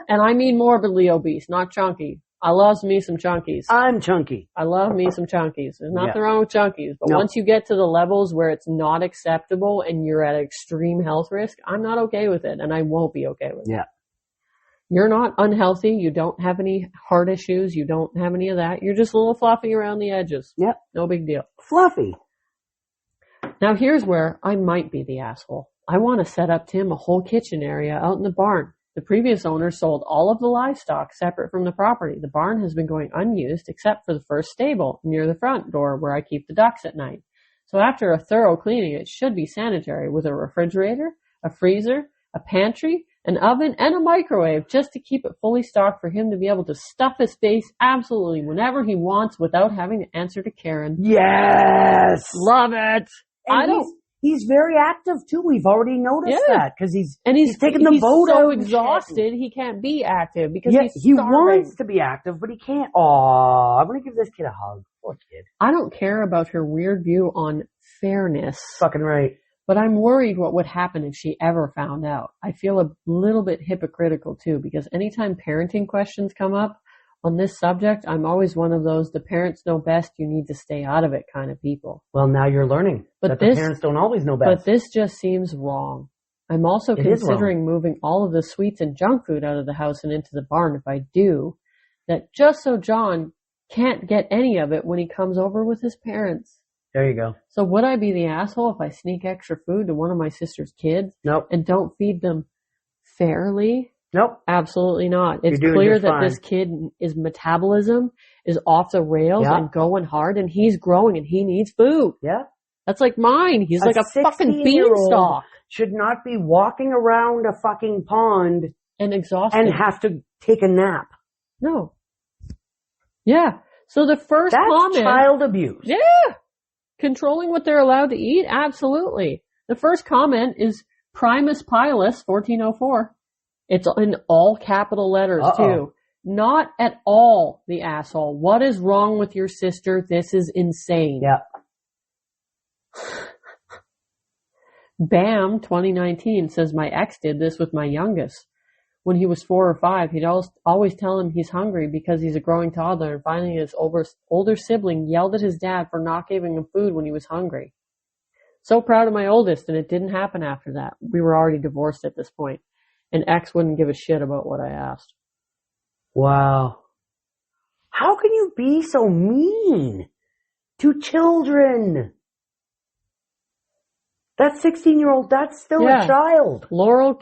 And I mean morbidly obese, not chunky. I love me some chunkies. I'm chunky. I love me some chunkies. There's nothing wrong with chunkies. But once you get to the levels where it's not acceptable and you're at extreme health risk, I'm not okay with it. And I won't be okay with it. Yeah. You're not unhealthy. You don't have any heart issues. You don't have any of that. You're just a little fluffy around the edges. Yep. No big deal. Fluffy. Now here's where I might be the asshole. I want to set up Tim a whole kitchen area out in the barn. The previous owner sold all of the livestock separate from the property. The barn has been going unused except for the first stable near the front door where I keep the ducks at night. So after a thorough cleaning, it should be sanitary with a refrigerator, a freezer, a pantry, an oven, and a microwave just to keep it fully stocked for him to be able to stuff his face absolutely whenever he wants without having to answer to Karen. Yes! Love it! And he's very active too. We've already noticed that because he's taking the boat so out. Exhausted he can't be active because he wants to be active, but he can't. Aw, I'm gonna give this kid a hug. Poor kid. I don't care about her weird view on fairness. Fucking right. But I'm worried what would happen if she ever found out. I feel a little bit hypocritical too because anytime parenting questions come up on this subject, I'm always one of those, the parents know best, you need to stay out of it kind of people. Well, now you're learning that the parents don't always know best. But this just seems wrong. I'm also considering moving all of the sweets and junk food out of the house and into the barn if I do, that just so John can't get any of it when he comes over with his parents. There you go. So would I be the asshole if I sneak extra food to one of my sister's kids? Nope. And don't feed them fairly? Nope. Absolutely not. It's clear that this kid, his metabolism is off the rails and going hard, and he's growing and he needs food. Yeah. That's like mine. He's like a fucking beanstalk. Should not be walking around a fucking pond and exhausted and have to take a nap. No. Yeah. So the first comment. That's child abuse. Yeah. Controlling what they're allowed to eat? Absolutely. The first comment is Primus Pilus 1404. It's in all capital letters too. Not at all the asshole. What is wrong with your sister? This is insane. Yeah. Bam 2019 says my ex did this with my youngest. When he was 4 or 5, he'd always tell him he's hungry because he's a growing toddler, and finally his older sibling yelled at his dad for not giving him food when he was hungry. So proud of my oldest, and it didn't happen after that. We were already divorced at this point. And ex wouldn't give a shit about what I asked. Wow. How can you be so mean to children? That 16-year-old, that's still a child. Laurel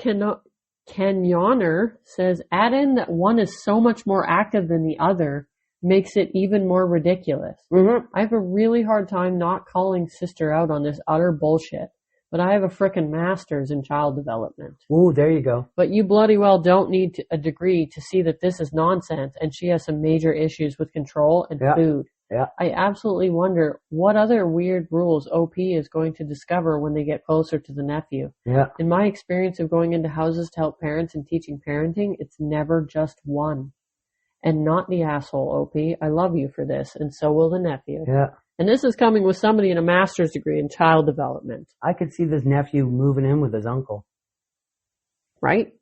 Canyoner says, add in that one is so much more active than the other makes it even more ridiculous. Mm-hmm. I have a really hard time not calling sister out on this utter bullshit. But I have a frickin' master's in child development. Ooh, there you go. But you bloody well don't need a degree to see that this is nonsense, and she has some major issues with control and food. Yeah. I absolutely wonder what other weird rules OP is going to discover when they get closer to the nephew. Yeah. In my experience of going into houses to help parents and teaching parenting, it's never just one. and not the asshole, OP. I love you for this, and so will the nephew. Yeah. And this is coming with somebody in a master's degree in child development. I could see this nephew moving in with his uncle. Right?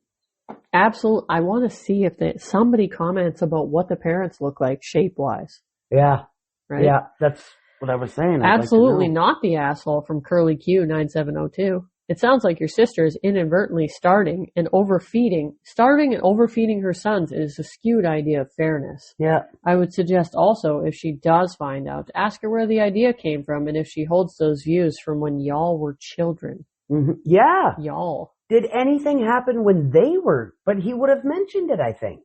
Absolutely. I want to see if somebody comments about what the parents look like shape-wise. Yeah. Right? Yeah, that's what I was saying. Absolutely not the asshole from Curly Q9702. It sounds like your sister is inadvertently starting and overfeeding her sons is a skewed idea of fairness. Yeah. I would suggest also, if she does find out, to ask her where the idea came from and if she holds those views from when y'all were children. Mm-hmm. Yeah. Y'all. Did anything happen when they were? But he would have mentioned it, I think.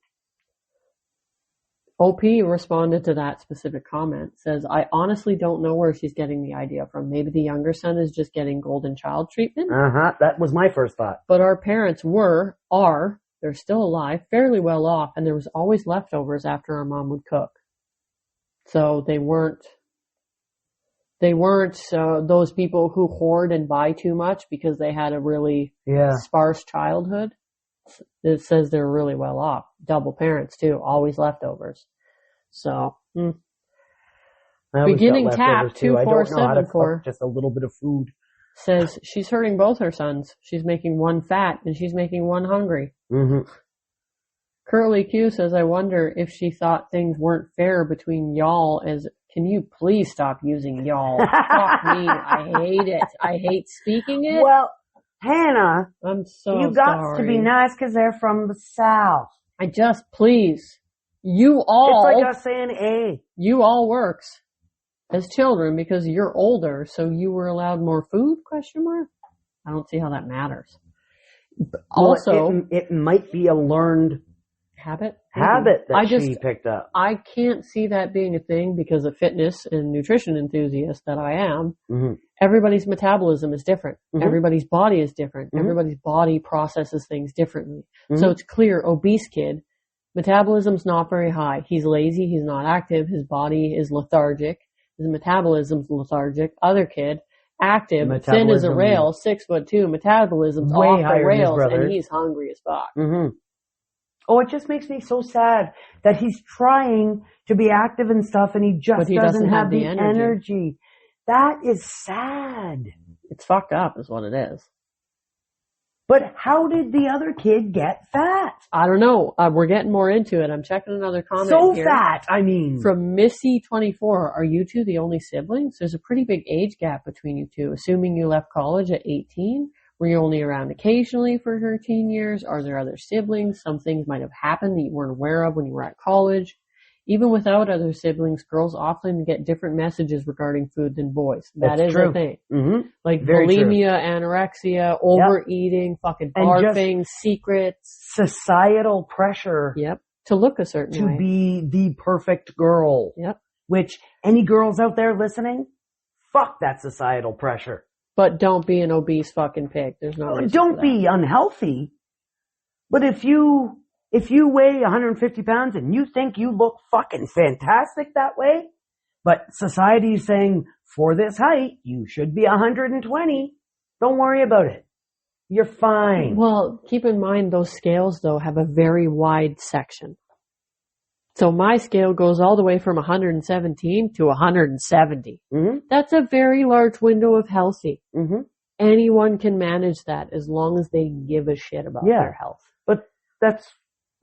OP responded to that specific comment, says, I honestly don't know where she's getting the idea from. Maybe the younger son is just getting golden child treatment. That was my first thought. But our parents they're still alive, fairly well off, and there was always leftovers after our mom would cook. So they weren't those people who hoard and buy too much because they had a really sparse childhood. It says they're really well off. Double parents too, always leftovers. So, beginning tap 2474. Just a little bit of food. Says she's hurting both her sons. She's making one fat and she's making one hungry. Mm-hmm. Curly Q says, I wonder if she thought things weren't fair between y'all can you please stop using y'all? Fuck me. I hate it. I hate speaking it. Well, Hannah, I'm so you got sorry. to be nice because they're from the South. Please. You all. It's like us saying A. You all works as children because you're older, so you were allowed more food, ? I don't see how that matters. Also, it might be a learned habit that she picked up. I can't see that being a thing because of fitness and nutrition enthusiast that I am. Mm-hmm. Everybody's metabolism is different. Mm-hmm. Everybody's body is different. Mm-hmm. Everybody's body processes things differently. Mm-hmm. So it's clear, obese kid, metabolism's not very high. He's lazy. He's not active. His body is lethargic. His metabolism's lethargic. Other kid, active, thin as a rail, 6'2", metabolism's way off higher the rails, than his and he's hungry as fuck. Mm-hmm. Oh, it just makes me so sad that he's trying to be active and stuff and he just doesn't have the energy. That is sad. It's fucked up is what it is. But how did the other kid get fat? I don't know. We're getting more into it. I'm checking another comment here. Fat, I mean. From Missy24, are you two the only siblings? There's a pretty big age gap between you two. Assuming you left college at 18, were you only around occasionally for 13 years? Are there other siblings? Some things might have happened that you weren't aware of when you were at college. Even without other siblings, girls often get different messages regarding food than boys. That's true. A thing. Mm-hmm. Like very bulimia, anorexia, overeating, fucking barfing, secrets. Societal pressure. Yep. To look a certain way. To be the perfect girl. Yep. Which, any girls out there listening, fuck that societal pressure. But don't be an obese fucking pig. There's no reason Don't be unhealthy. But if you weigh 150 pounds and you think you look fucking fantastic that way, but society is saying for this height, you should be 120, don't worry about it. You're fine. Well, keep in mind those scales though have a very wide section. So my scale goes all the way from 117 to 170. Mm-hmm. That's a very large window of healthy. Mm-hmm. Anyone can manage that as long as they give a shit about their health. But that's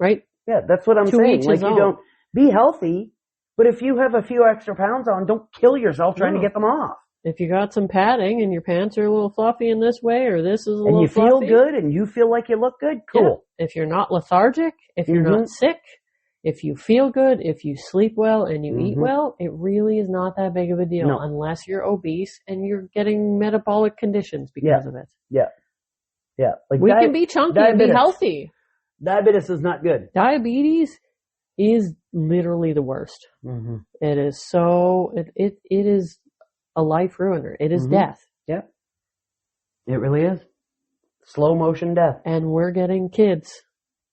right. Yeah, that's what I'm saying. Like you don't be healthy, but if you have a few extra pounds on, don't kill yourself trying to get them off. If you got some padding and your pants are a little fluffy in this way or this is a little and you fluffy, feel good and you feel like you look good, cool. Yeah. If you're not lethargic, if you're not sick, if you feel good, if you sleep well and you eat well, it really is not that big of a deal unless you're obese and you're getting metabolic conditions because of it. Yeah. Yeah. Like we can be chunky and be healthy. Diabetes is not good. Diabetes is literally the worst. Mm-hmm. It is it is a life ruiner. It is death. Yeah. It really is. Slow motion death. And we're getting kids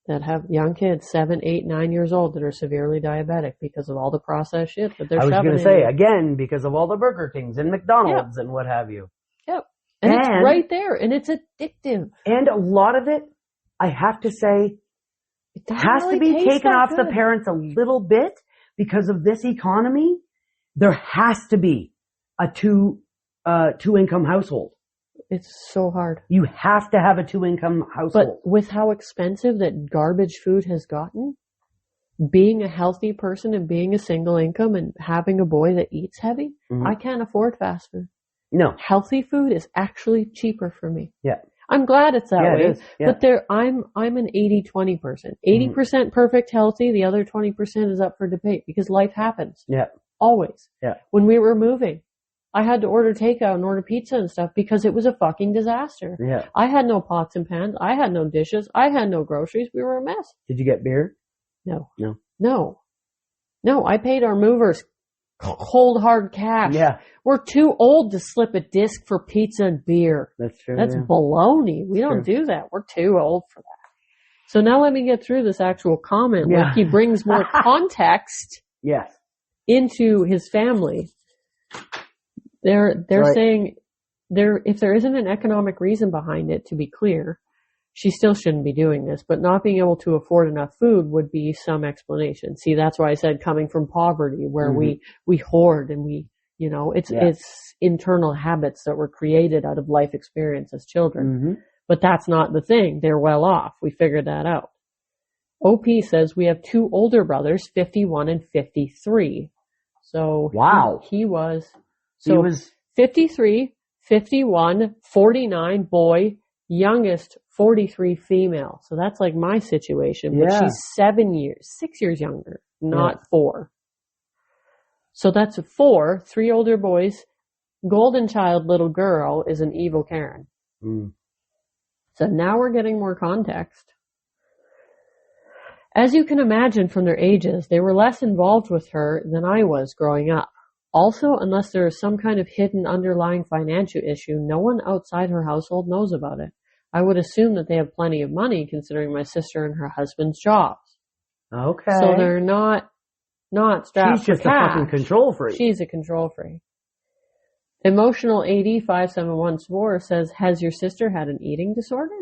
that have young kids, 7, 8, 9 years old that are severely diabetic because of all the processed shit that they're shoving in. I was going to say, again, because of all the Burger Kings and McDonald's and what have you. Yep. And it's right there and it's addictive. And a lot of it, I have to say, has to be taken off the parents a little bit because of this economy. There has to be a two income household. It's so hard. You have to have a 2-income household. But with how expensive that garbage food has gotten, being a healthy person and being a single income and having a boy that eats heavy, I can't afford fast food. No. Healthy food is actually cheaper for me. Yeah. I'm glad it's that way. It is. Yeah. But I'm an 80-20 person. 80% perfect healthy, the other 20% is up for debate because life happens. Yeah. Always. Yeah. When we were moving, I had to order takeout and order pizza and stuff because it was a fucking disaster. Yeah. I had no pots and pans. I had no dishes. I had no groceries. We were a mess. Did you get beer? No. No. No. No, I paid our movers cold hard cash. Yeah. We're too old to slip a disc for pizza and beer. That's true. That's baloney. We don't do that. We're too old for that. So now let me get through this actual comment. Yeah. Like he brings more context Yes. into his family. They're right. saying if there isn't an economic reason behind it, to be clear, she still shouldn't be doing this, but not being able to afford enough food would be some explanation. See, that's why I said coming from poverty where we hoard and it's internal habits that were created out of life experience as children. But that's not the thing. They're well off. We figured that out. OP says we have 2 older brothers, 51 and 53. So wow. He was 53, 51, 49 boy, youngest 43 female. So that's like my situation, but she's 6 years younger, not 4. So that's 4, 3 older boys. Golden child, little girl is an evil Karen. So now we're getting more context. As you can imagine from their ages, they were less involved with her than I was growing up. Also, unless there is some kind of hidden underlying financial issue, no one outside her household knows about it. I would assume that they have plenty of money considering my sister and her husband's jobs. Okay. So they're not strapped She's just for cash. a fucking control freak. She's a control freak. Emotional 80571 says, has your sister had an eating disorder?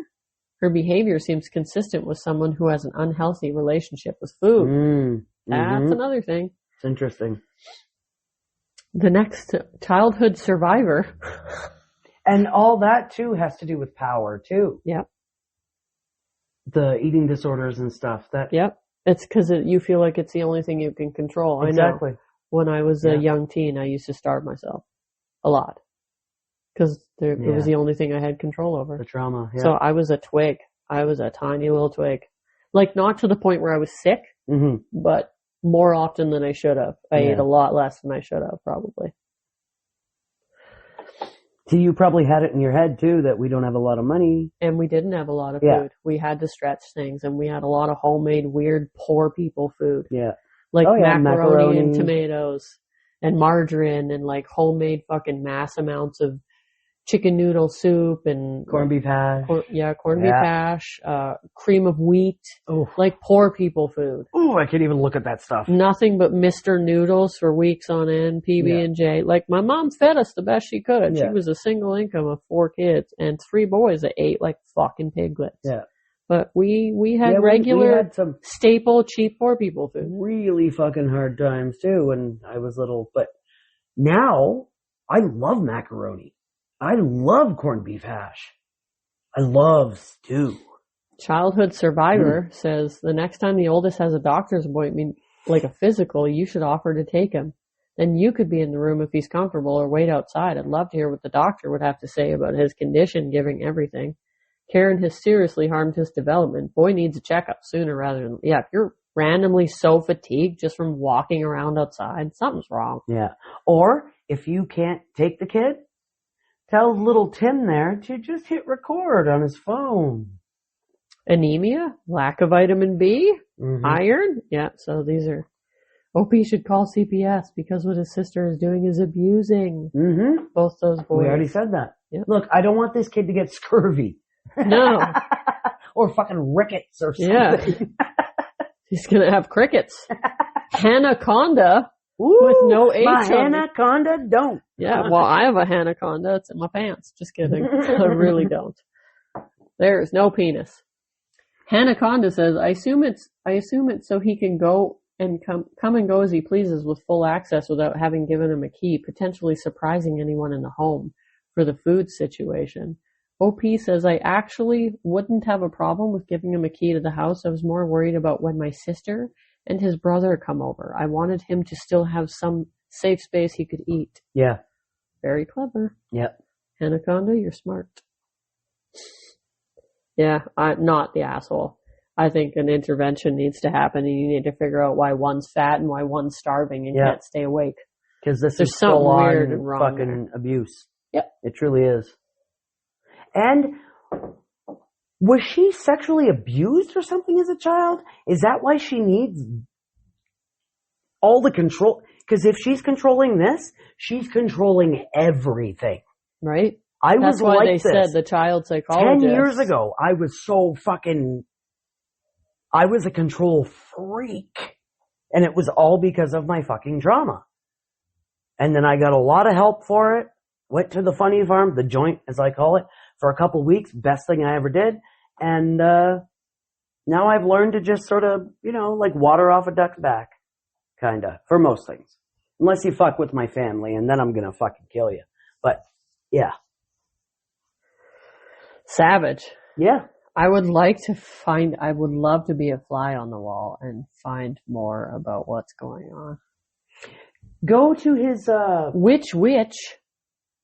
Her behavior seems consistent with someone who has an unhealthy relationship with food. That's another thing. It's interesting. The next, childhood survivor. And all that too has to do with power too. Yep. The eating disorders and stuff. Yep. It's because you feel like it's the only thing you can control. Exactly. I know. When I was a young teen, I used to starve myself a lot because it was the only thing I had control over. The trauma. Yeah. So I was a twig. I was a tiny little twig. Like not to the point where I was sick, but more often than I should have. I ate a lot less than I should have, probably. So you probably had it in your head too that we don't have a lot of money. And we didn't have a lot of food. We had to stretch things, and we had a lot of homemade, weird, poor people food. Yeah. Like macaroni and tomatoes and margarine and like homemade fucking mass amounts of chicken noodle soup and corned beef hash. Corned beef hash, cream of wheat, like poor people food. Oh, I can't even look at that stuff. Nothing but Mr. Noodles for weeks on end, PB&J. Like my mom fed us the best she could. She was a single income of 4 kids and 3 boys that ate like fucking piglets. Yeah. But we had regular, we had some staple, cheap poor people food. Really fucking hard times too when I was little. But now I love macaroni. I love corned beef hash. I love stew. Childhood survivor says the next time the oldest has a doctor's appointment, like a physical, you should offer to take him. Then you could be in the room if he's comfortable or wait outside. I'd love to hear what the doctor would have to say about his condition, giving everything. Karen has seriously harmed his development. Boy needs a checkup sooner rather than, if you're randomly so fatigued just from walking around outside, something's wrong. Yeah. Or if you can't take the kid, tell little Tim there to just hit record on his phone. Anemia, lack of vitamin B, iron. Yeah, so these are, OP should call CPS because what his sister is doing is abusing both those boys. We already said that. Yep. Look, I don't want this kid to get scurvy. No. Or fucking rickets or something. Yeah. He's going to have crickets. Hanaconda. Ooh, with no H. My anaconda don't. Yeah, well, I have a anaconda. It's in my pants. Just kidding. I really don't. There's no penis. Hanna Conda says, I assume it's so he can go and come and go as he pleases with full access without having given him a key, potentially surprising anyone in the home for the food situation. OP says, I actually wouldn't have a problem with giving him a key to the house. I was more worried about when my sister and his brother come over. I wanted him to still have some safe space he could eat. Yeah. Very clever. Yep. Anaconda, you're smart. Yeah, I'm not the asshole. I think an intervention needs to happen, and you need to figure out why one's fat and why one's starving and can't stay awake. Because this There's is something weird and wrong fucking there. abuse. Yep. It truly is. And was she sexually abused or something as a child? Is that why she needs all the control? Because if she's controlling this, she's controlling everything. Right? was That's why like they this. said the child psychologist. 10 years ago, I was a control freak. And it was all because of my fucking trauma. And then I got a lot of help for it. Went to the funny farm, the joint as I call it, for a couple weeks. Best thing I ever did. And now I've learned to just sort of, like water off a duck's back. Kinda. For most things. Unless you fuck with my family, and then I'm gonna fucking kill you. But, yeah. Savage. Yeah. I would love to be a fly on the wall and find more about what's going on. Go to his, Which, WHICH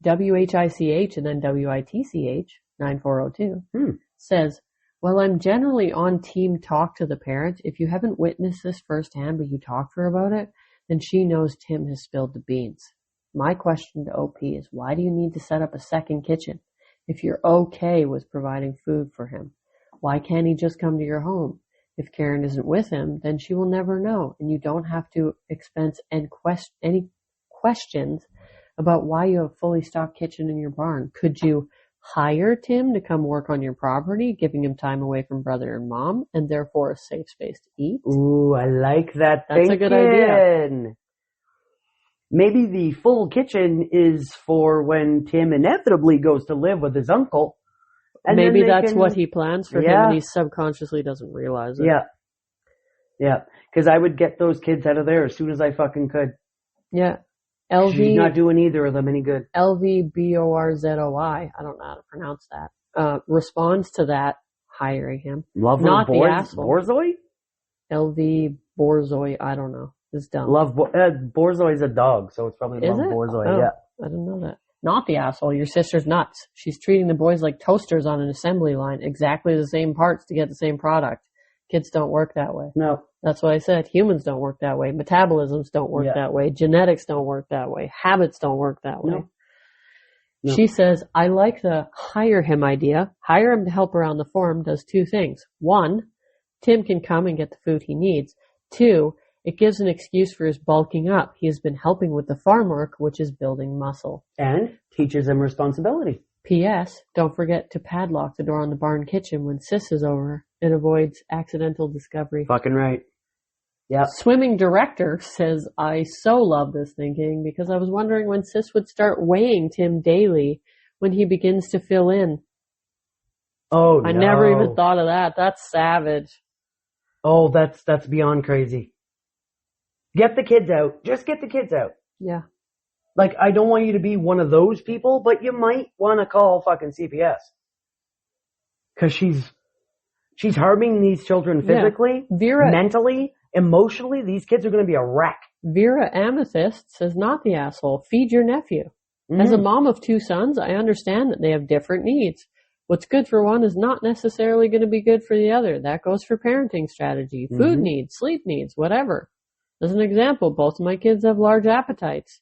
and then WITCH, 9402, says, well, I'm generally on team talk to the parent. If you haven't witnessed this firsthand, but you talk to her about it, then she knows Tim has spilled the beans. My question to OP is, why do you need to set up a second kitchen? If you're okay with providing food for him, why can't he just come to your home? If Karen isn't with him, then she will never know, and you don't have to expense any questions about why you have a fully stocked kitchen in your barn. Could you hire Tim to come work on your property, giving him time away from brother and mom, and therefore a safe space to eat? Ooh, I like that That's a good idea. Maybe the full kitchen is for when Tim inevitably goes to live with his uncle. And maybe that's what he plans for him, and he subconsciously doesn't realize it. Yeah. Yeah. Because I would get those kids out of there as soon as I fucking could. Yeah. She's not doing either of them any good. LVBORZOI, I don't know how to pronounce that, responds to that, hiring him. Not the asshole. Borzoi? LV Borzoi, I don't know. It's dumb. Borzoi's a dog, so it's probably Love Borzoi, oh, yeah. I didn't know that. Not the asshole. Your sister's nuts. She's treating the boys like toasters on an assembly line, exactly the same parts to get the same product. Kids don't work that way. No. That's what I said. Humans don't work that way. Metabolisms don't work that way. Genetics don't work that way. Habits don't work that way. No. She says, I like the hire him idea. Hire him to help around the farm does two things. One, Tim can come and get the food he needs. Two, it gives an excuse for his bulking up. He has been helping with the farm work, which is building muscle. And teaches him responsibility. P.S. Don't forget to padlock the door on the barn kitchen when Sis is over. It avoids accidental discovery. Fucking right. Yeah. Swimming director says, I so love this thinking because I was wondering when Sis would start weighing Tim daily when he begins to fill in. Oh, I never even thought of that. That's savage. Oh, that's beyond crazy. Get the kids out. Just get the kids out. Yeah. Like, I don't want you to be one of those people, but you might want to call fucking CPS. Cause she's harming these children physically, mentally, emotionally. These kids are going to be a wreck. Vera Amethyst says, not the asshole. Feed your nephew. As a mom of two sons, I understand that they have different needs. What's good for one is not necessarily going to be good for the other. That goes for parenting strategy, food needs, sleep needs, whatever. As an example, both of my kids have large appetites.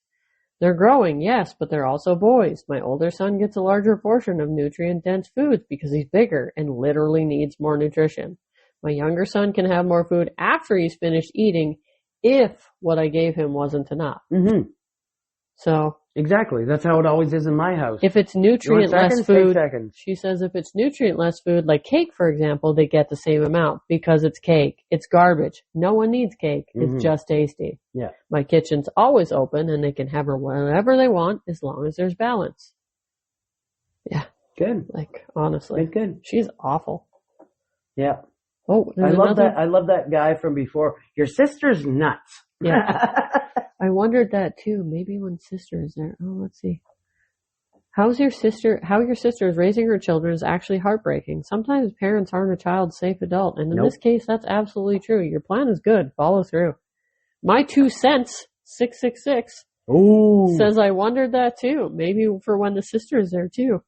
They're growing, yes, but they're also boys. My older son gets a larger portion of nutrient-dense foods because he's bigger and literally needs more nutrition. My younger son can have more food after he's finished eating if what I gave him wasn't enough. Mm-hmm. So... Exactly. That's how it always is in my house. If it's nutrient-less food, she says if it's nutrient-less food, like cake, for example, they get the same amount because it's cake. It's garbage. No one needs cake. It's just tasty. Yeah. My kitchen's always open and they can have her whatever they want as long as there's balance. Yeah. Good. Like, honestly. Good. She's awful. Yeah. Oh, I love that. I love that guy from before. Your sister's nuts. Yeah. I wondered that too. Maybe when sister is there. Oh, let's see. How your sister is raising her children is actually heartbreaking. Sometimes parents aren't a child's safe adult. And in this case, that's absolutely true. Your plan is good. Follow through. My 2 cents, 666, says I wondered that too. Maybe for when the sister is there too.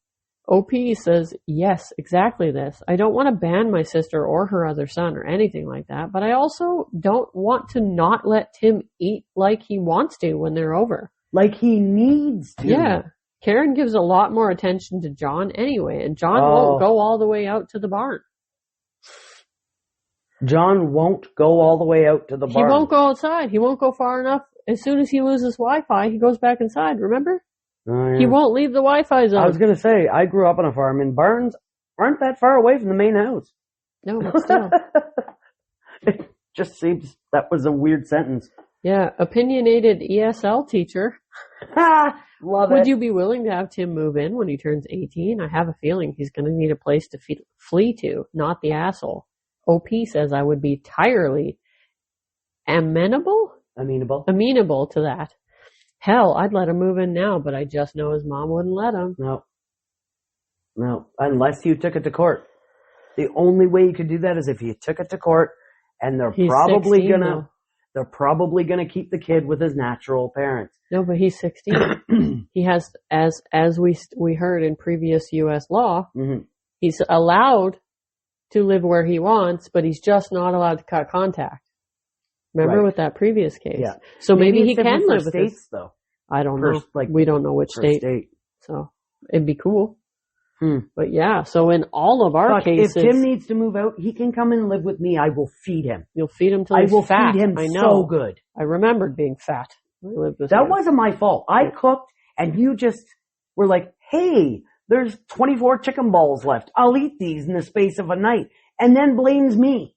OP says, yes, exactly this. I don't want to ban my sister or her other son or anything like that, but I also don't want to not let Tim eat like he wants to when they're over. Like he needs to. Yeah. Karen gives a lot more attention to John anyway, and John won't go all the way out to the barn. John won't go all the way out to the barn. He won't go outside. He won't go far enough. As soon as he loses Wi-Fi, he goes back inside, remember? Oh, yeah. He won't leave the Wi-Fi zone. I was going to say, I grew up on a farm, and barns aren't that far away from the main house. No, but still. It just seems that was a weird sentence. Yeah, opinionated ESL teacher. Love it. Would you be willing to have Tim move in when he turns 18? I have a feeling he's going to need a place to flee to, not the asshole. OP says I would be entirely amenable to that. Hell, I'd let him move in now, but I just know his mom wouldn't let him. No, unless you took it to court. The only way you could do that is if you took it to court, and He's probably 16, gonna keep the kid with his natural parents. No, but he's 16. He has, as we heard in previous U.S. law, he's allowed to live where he wants, but he's just not allowed to cut contact. Remember with that previous case? Yeah. So maybe he can live with states, though. I don't know. We don't know which state. So it'd be cool. But yeah, so in all of our cases, if Tim needs to move out, he can come and live with me. I will feed him. You'll feed him till he's fat. I will feed him so good. I remembered being fat. That wasn't my fault. I cooked, and you just were like, hey, there's 24 chicken balls left. I'll eat these in the space of a night. And then blames me.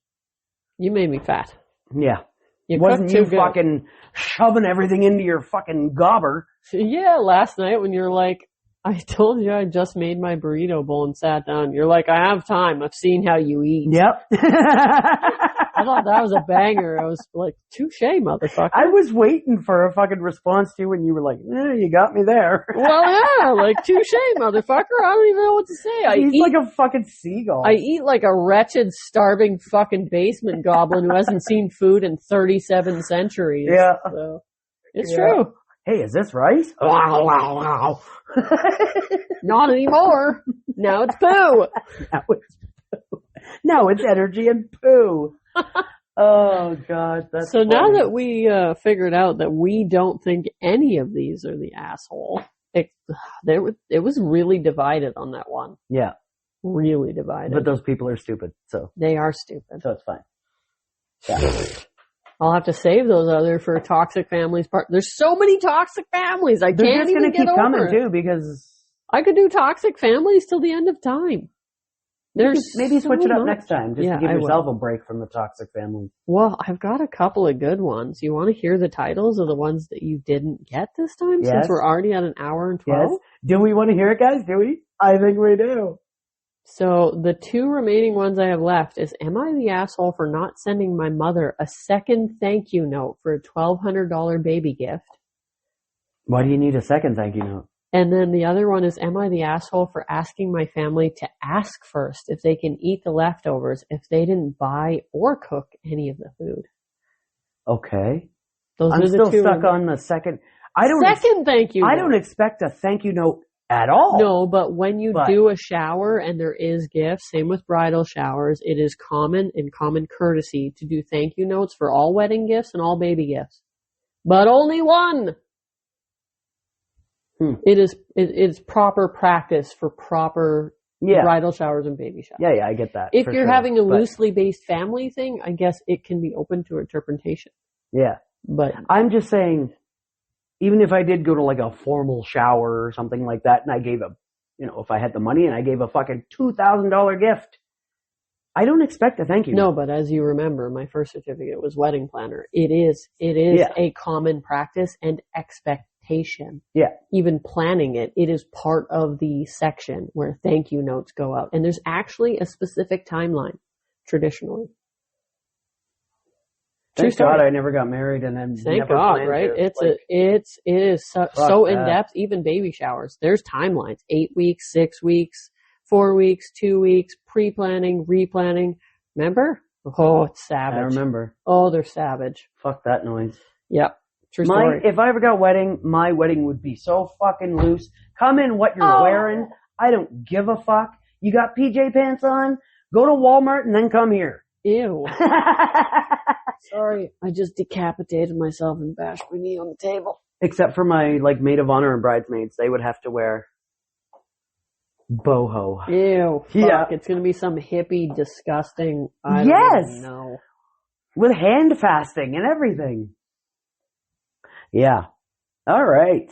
You made me fat. Yeah. It wasn't you fucking shoving everything into your fucking gobber. Yeah, last night when you're like, I told you I just made my burrito bowl and sat down. You're like, I have time. I've seen how you eat. Yep. I thought that was a banger. I was like, touche, motherfucker. I was waiting for a fucking response to you when you were like, you got me there. Well, yeah, like, touche, motherfucker. I don't even know what to say. He's like a fucking seagull. I eat like a wretched, starving fucking basement goblin who hasn't seen food in 37 centuries. Yeah. So, it's true. Hey, is this rice? Wow, wow, wow. Not anymore. Now it's poo. No, it's energy and poo. Oh, God. That's so funny. now that we figured out that we don't think any of these are the asshole, it was really divided on that one. Yeah. Really divided. But those people are stupid, so. They are stupid. So it's fine. Yeah. I'll have to save those other for toxic families part. There's so many toxic families. They're can't even get over. They're just going to keep coming too, because I could do toxic families till the end of time. Maybe switch it up next time, just to give yourself a break from the toxic family. Well, I've got a couple of good ones. You want to hear the titles of the ones that you didn't get this time, since we're already at an hour and 12? Yes. Do we want to hear it, guys? Do we? I think we do. So the 2 remaining ones I have left is, am I the asshole for not sending my mother a second thank you note for a $1,200 baby gift? Why do you need a second thank you note? And then the other one is, am I the asshole for asking my family to ask first if they can eat the leftovers if they didn't buy or cook any of the food? Okay. I'm still stuck on the second. Thank you note. I don't expect a thank you note at all. No, but when you do a shower and there is gifts, same with bridal showers, it is common courtesy to do thank you notes for all wedding gifts and all baby gifts. But only one. It is proper practice for proper bridal showers and baby showers. Yeah, I get that. If you're having a loosely based family thing, I guess it can be open to interpretation. Yeah. But I'm just saying, even if I did go to like a formal shower or something like that, and I gave if I had the money and I gave a fucking $2,000 gift, I don't expect a thank you. No, but as you remember, my first certificate was wedding planner. It is a common practice and expectation. Yeah. Even planning it is part of the section where thank you notes go out. And there's actually a specific timeline, traditionally. Thank story. God I never got married and then Thank never God, planned right? to. It is so that. in depth. Even baby showers, there's timelines: 8 weeks, 6 weeks, 4 weeks, 2 weeks, pre-planning, replanning. Remember? Oh, it's savage. I remember. Oh, they're savage. Fuck that noise. Yep. True story. If I ever got a wedding, my wedding would be so fucking loose. Come in what you're wearing. I don't give a fuck. You got PJ pants on? Go to Walmart and then come here. Ew. Sorry, I just decapitated myself and bashed my knee on the table. Except for my maid of honor and bridesmaids, they would have to wear boho. Ew. Fuck. Yeah. It's gonna be some hippie, disgusting. I don't even know. With hand fasting and everything. Yeah. All right.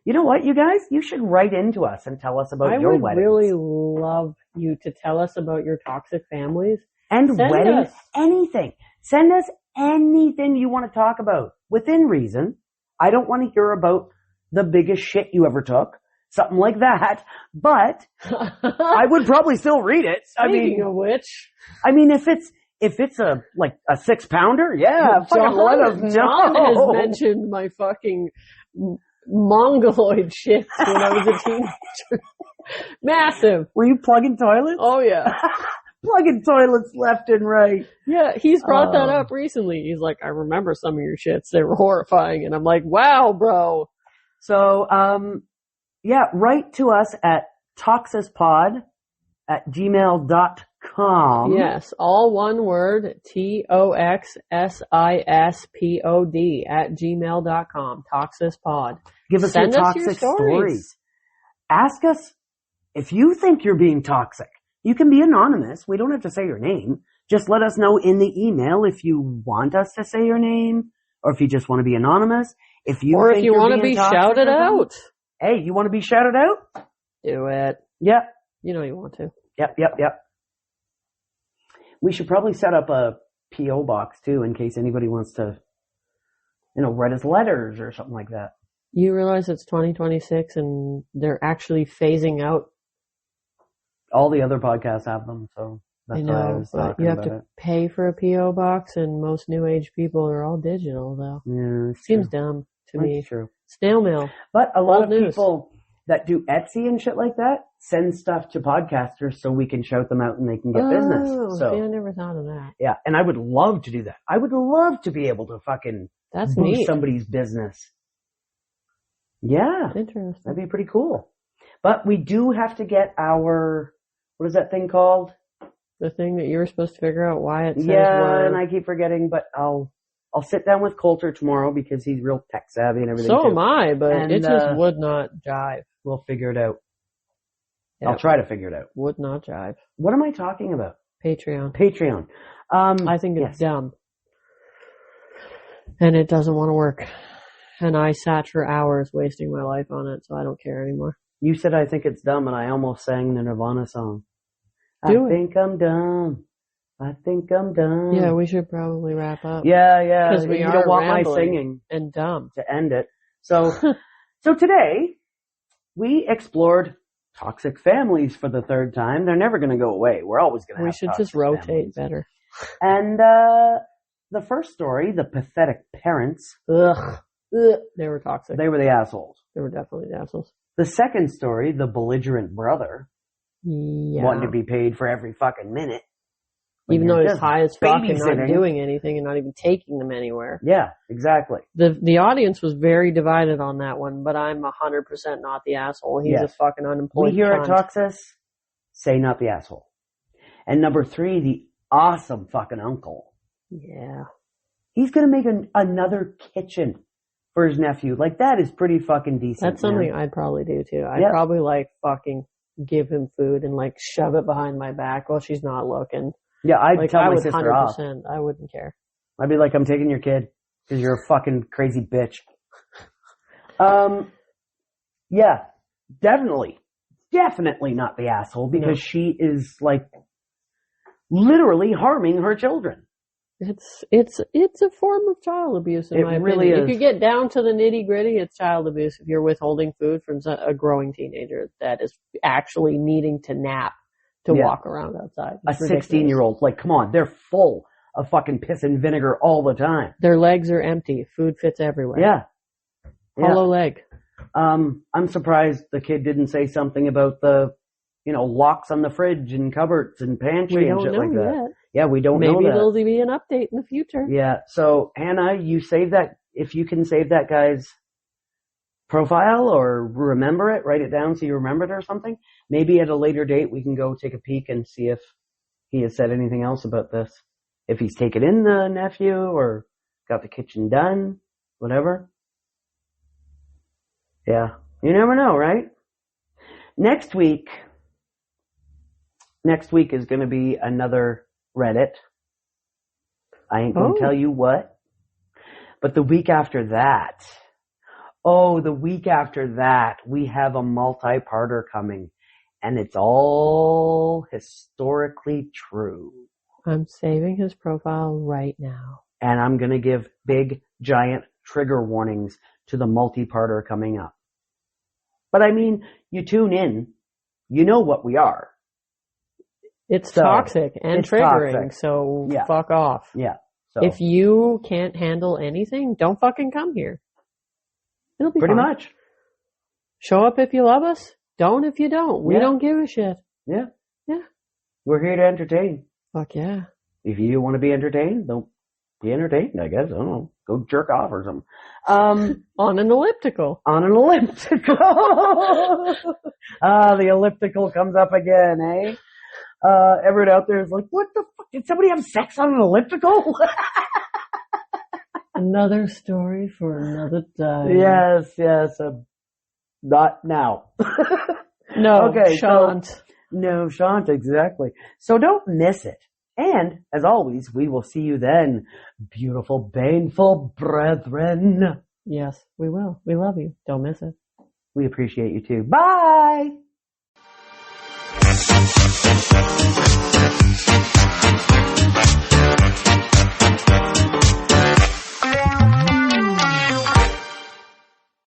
You know what, you guys? You should write into us and tell us about your weddings. I would really love you to tell us about your toxic families. And weddings, anything. Send us anything you want to talk about within reason. I don't want to hear about the biggest shit you ever took, something like that. But I would probably still read it. Speaking of which, I mean, if it's a 6-pounder, yeah, fucking let us know. John has mentioned my fucking mongoloid shit when I was a teenager. Massive. Were you plugging toilets? Oh yeah. Plugging toilets left and right. Yeah, he's brought that up recently. He's like, I remember some of your shits. They were horrifying. And I'm like, wow, bro. So, yeah, write to us at toxispod@gmail.com. Yes, all one word, TOXSISPOD @gmail.com. Toxispod. Give us Send your us toxic stories. Ask us if you think you're being toxic. You can be anonymous. We don't have to say your name. Just let us know in the email if you want us to say your name or if you just want to be anonymous. If you want to be shouted out. Hey, you want to be shouted out? Do it. Yep. You know you want to. Yep. We should probably set up a P.O. box too in case anybody wants to, write us letters or something like that. You realize it's 2026 and they're actually phasing out. All the other podcasts have them, so that's why I was talking about it. You have to pay for a P.O. box, and most new age people are all digital, though. Yeah, Seems dumb to me. That's true. Snail mail. But a lot of people that do Etsy and shit like that send stuff to podcasters so we can shout them out and they can get business. So see, I never thought of that. Yeah, and I would love to do that. I would love to be able to fucking boost somebody's business. Yeah. Interesting. That'd be pretty cool. But we do have to get our... What is that thing called? The thing that you were supposed to figure out why it says and I keep forgetting, but I'll sit down with Coulter tomorrow because he's real tech savvy and everything. So am I, but it just would not jive. We'll figure it out. Yeah. I'll try to figure it out. Would not jive. What am I talking about? Patreon. I think it's dumb. And it doesn't want to work. And I sat for hours wasting my life on it, so I don't care anymore. You said I think it's dumb, and I almost sang the Nirvana song. I think I'm dumb. I think I'm dumb. Yeah, we should probably wrap up. Yeah. Because you don't want my singing and dumb to end it. So, so today we explored toxic families for the third time. They're never going to go away. We're always going to have. We should just rotate families. Better. And the first story, the pathetic parents. Ugh. They were toxic. They were the assholes. They were definitely the assholes. The second story, the belligerent brother, wanting to be paid for every fucking minute. Even though he's high as fuck and not doing anything and not even taking them anywhere. Yeah, exactly. The audience was very divided on that one, but I'm 100% not the asshole. He's a fucking unemployed We here cunt. at Toxis say not the asshole. And number 3, the awesome fucking uncle. Yeah. He's gonna make another kitchen for his nephew. Like, that is pretty fucking decent. That's something I'd probably do too. I'd probably fucking give him food and shove it behind my back while she's not looking. Yeah, I'd tell my sister off. I wouldn't care. I'd be like, I'm taking your kid because you're a fucking crazy bitch. Yeah, definitely not the asshole because she is literally harming her children. It's a form of child abuse in my opinion. Really is. If you get down to the nitty gritty, it's child abuse. If you're withholding food from a growing teenager that is actually needing to nap to walk around outside. A 16-year-old, come on, they're full of fucking piss and vinegar all the time. Their legs are empty. Food fits everywhere. Yeah. Hollow leg. I'm surprised the kid didn't say something about the, locks on the fridge and cupboards and pantry and shit like that. Yet. Yeah, we don't know that. Maybe there'll be an update in the future. Yeah. So Hannah, you save that, if you can save that guy's profile or remember it, write it down so you remember it or something. Maybe at a later date we can go take a peek and see if he has said anything else about this. If he's taken in the nephew or got the kitchen done, whatever. Yeah. You never know, right? Next week is going to be another Reddit. I ain't going to tell you what. But the week after that, we have a multi-parter coming. And it's all historically true. I'm saving his profile right now. And I'm going to give big, giant trigger warnings to the multi-parter coming up. But I mean, you tune in, you know what we are. It's toxic and triggering, so fuck off. Yeah. So if you can't handle anything, don't fucking come here. It'll be pretty fine. much. Show up if you love us. Don't if you don't. We don't give a shit. Yeah. Yeah. We're here to entertain. Fuck yeah. If you want to be entertained, don't be entertained, I guess. I don't know. Go jerk off or something. On an elliptical. On an elliptical. The elliptical comes up again, eh? Everyone out there is like, what the fuck? Did somebody have sex on an elliptical? Another story for another time. Yes. Not now. No, okay, shan't. No, shan't, exactly. So don't miss it. And, as always, we will see you then, beautiful, baneful brethren. Yes, we will. We love you. Don't miss it. We appreciate you too. Bye!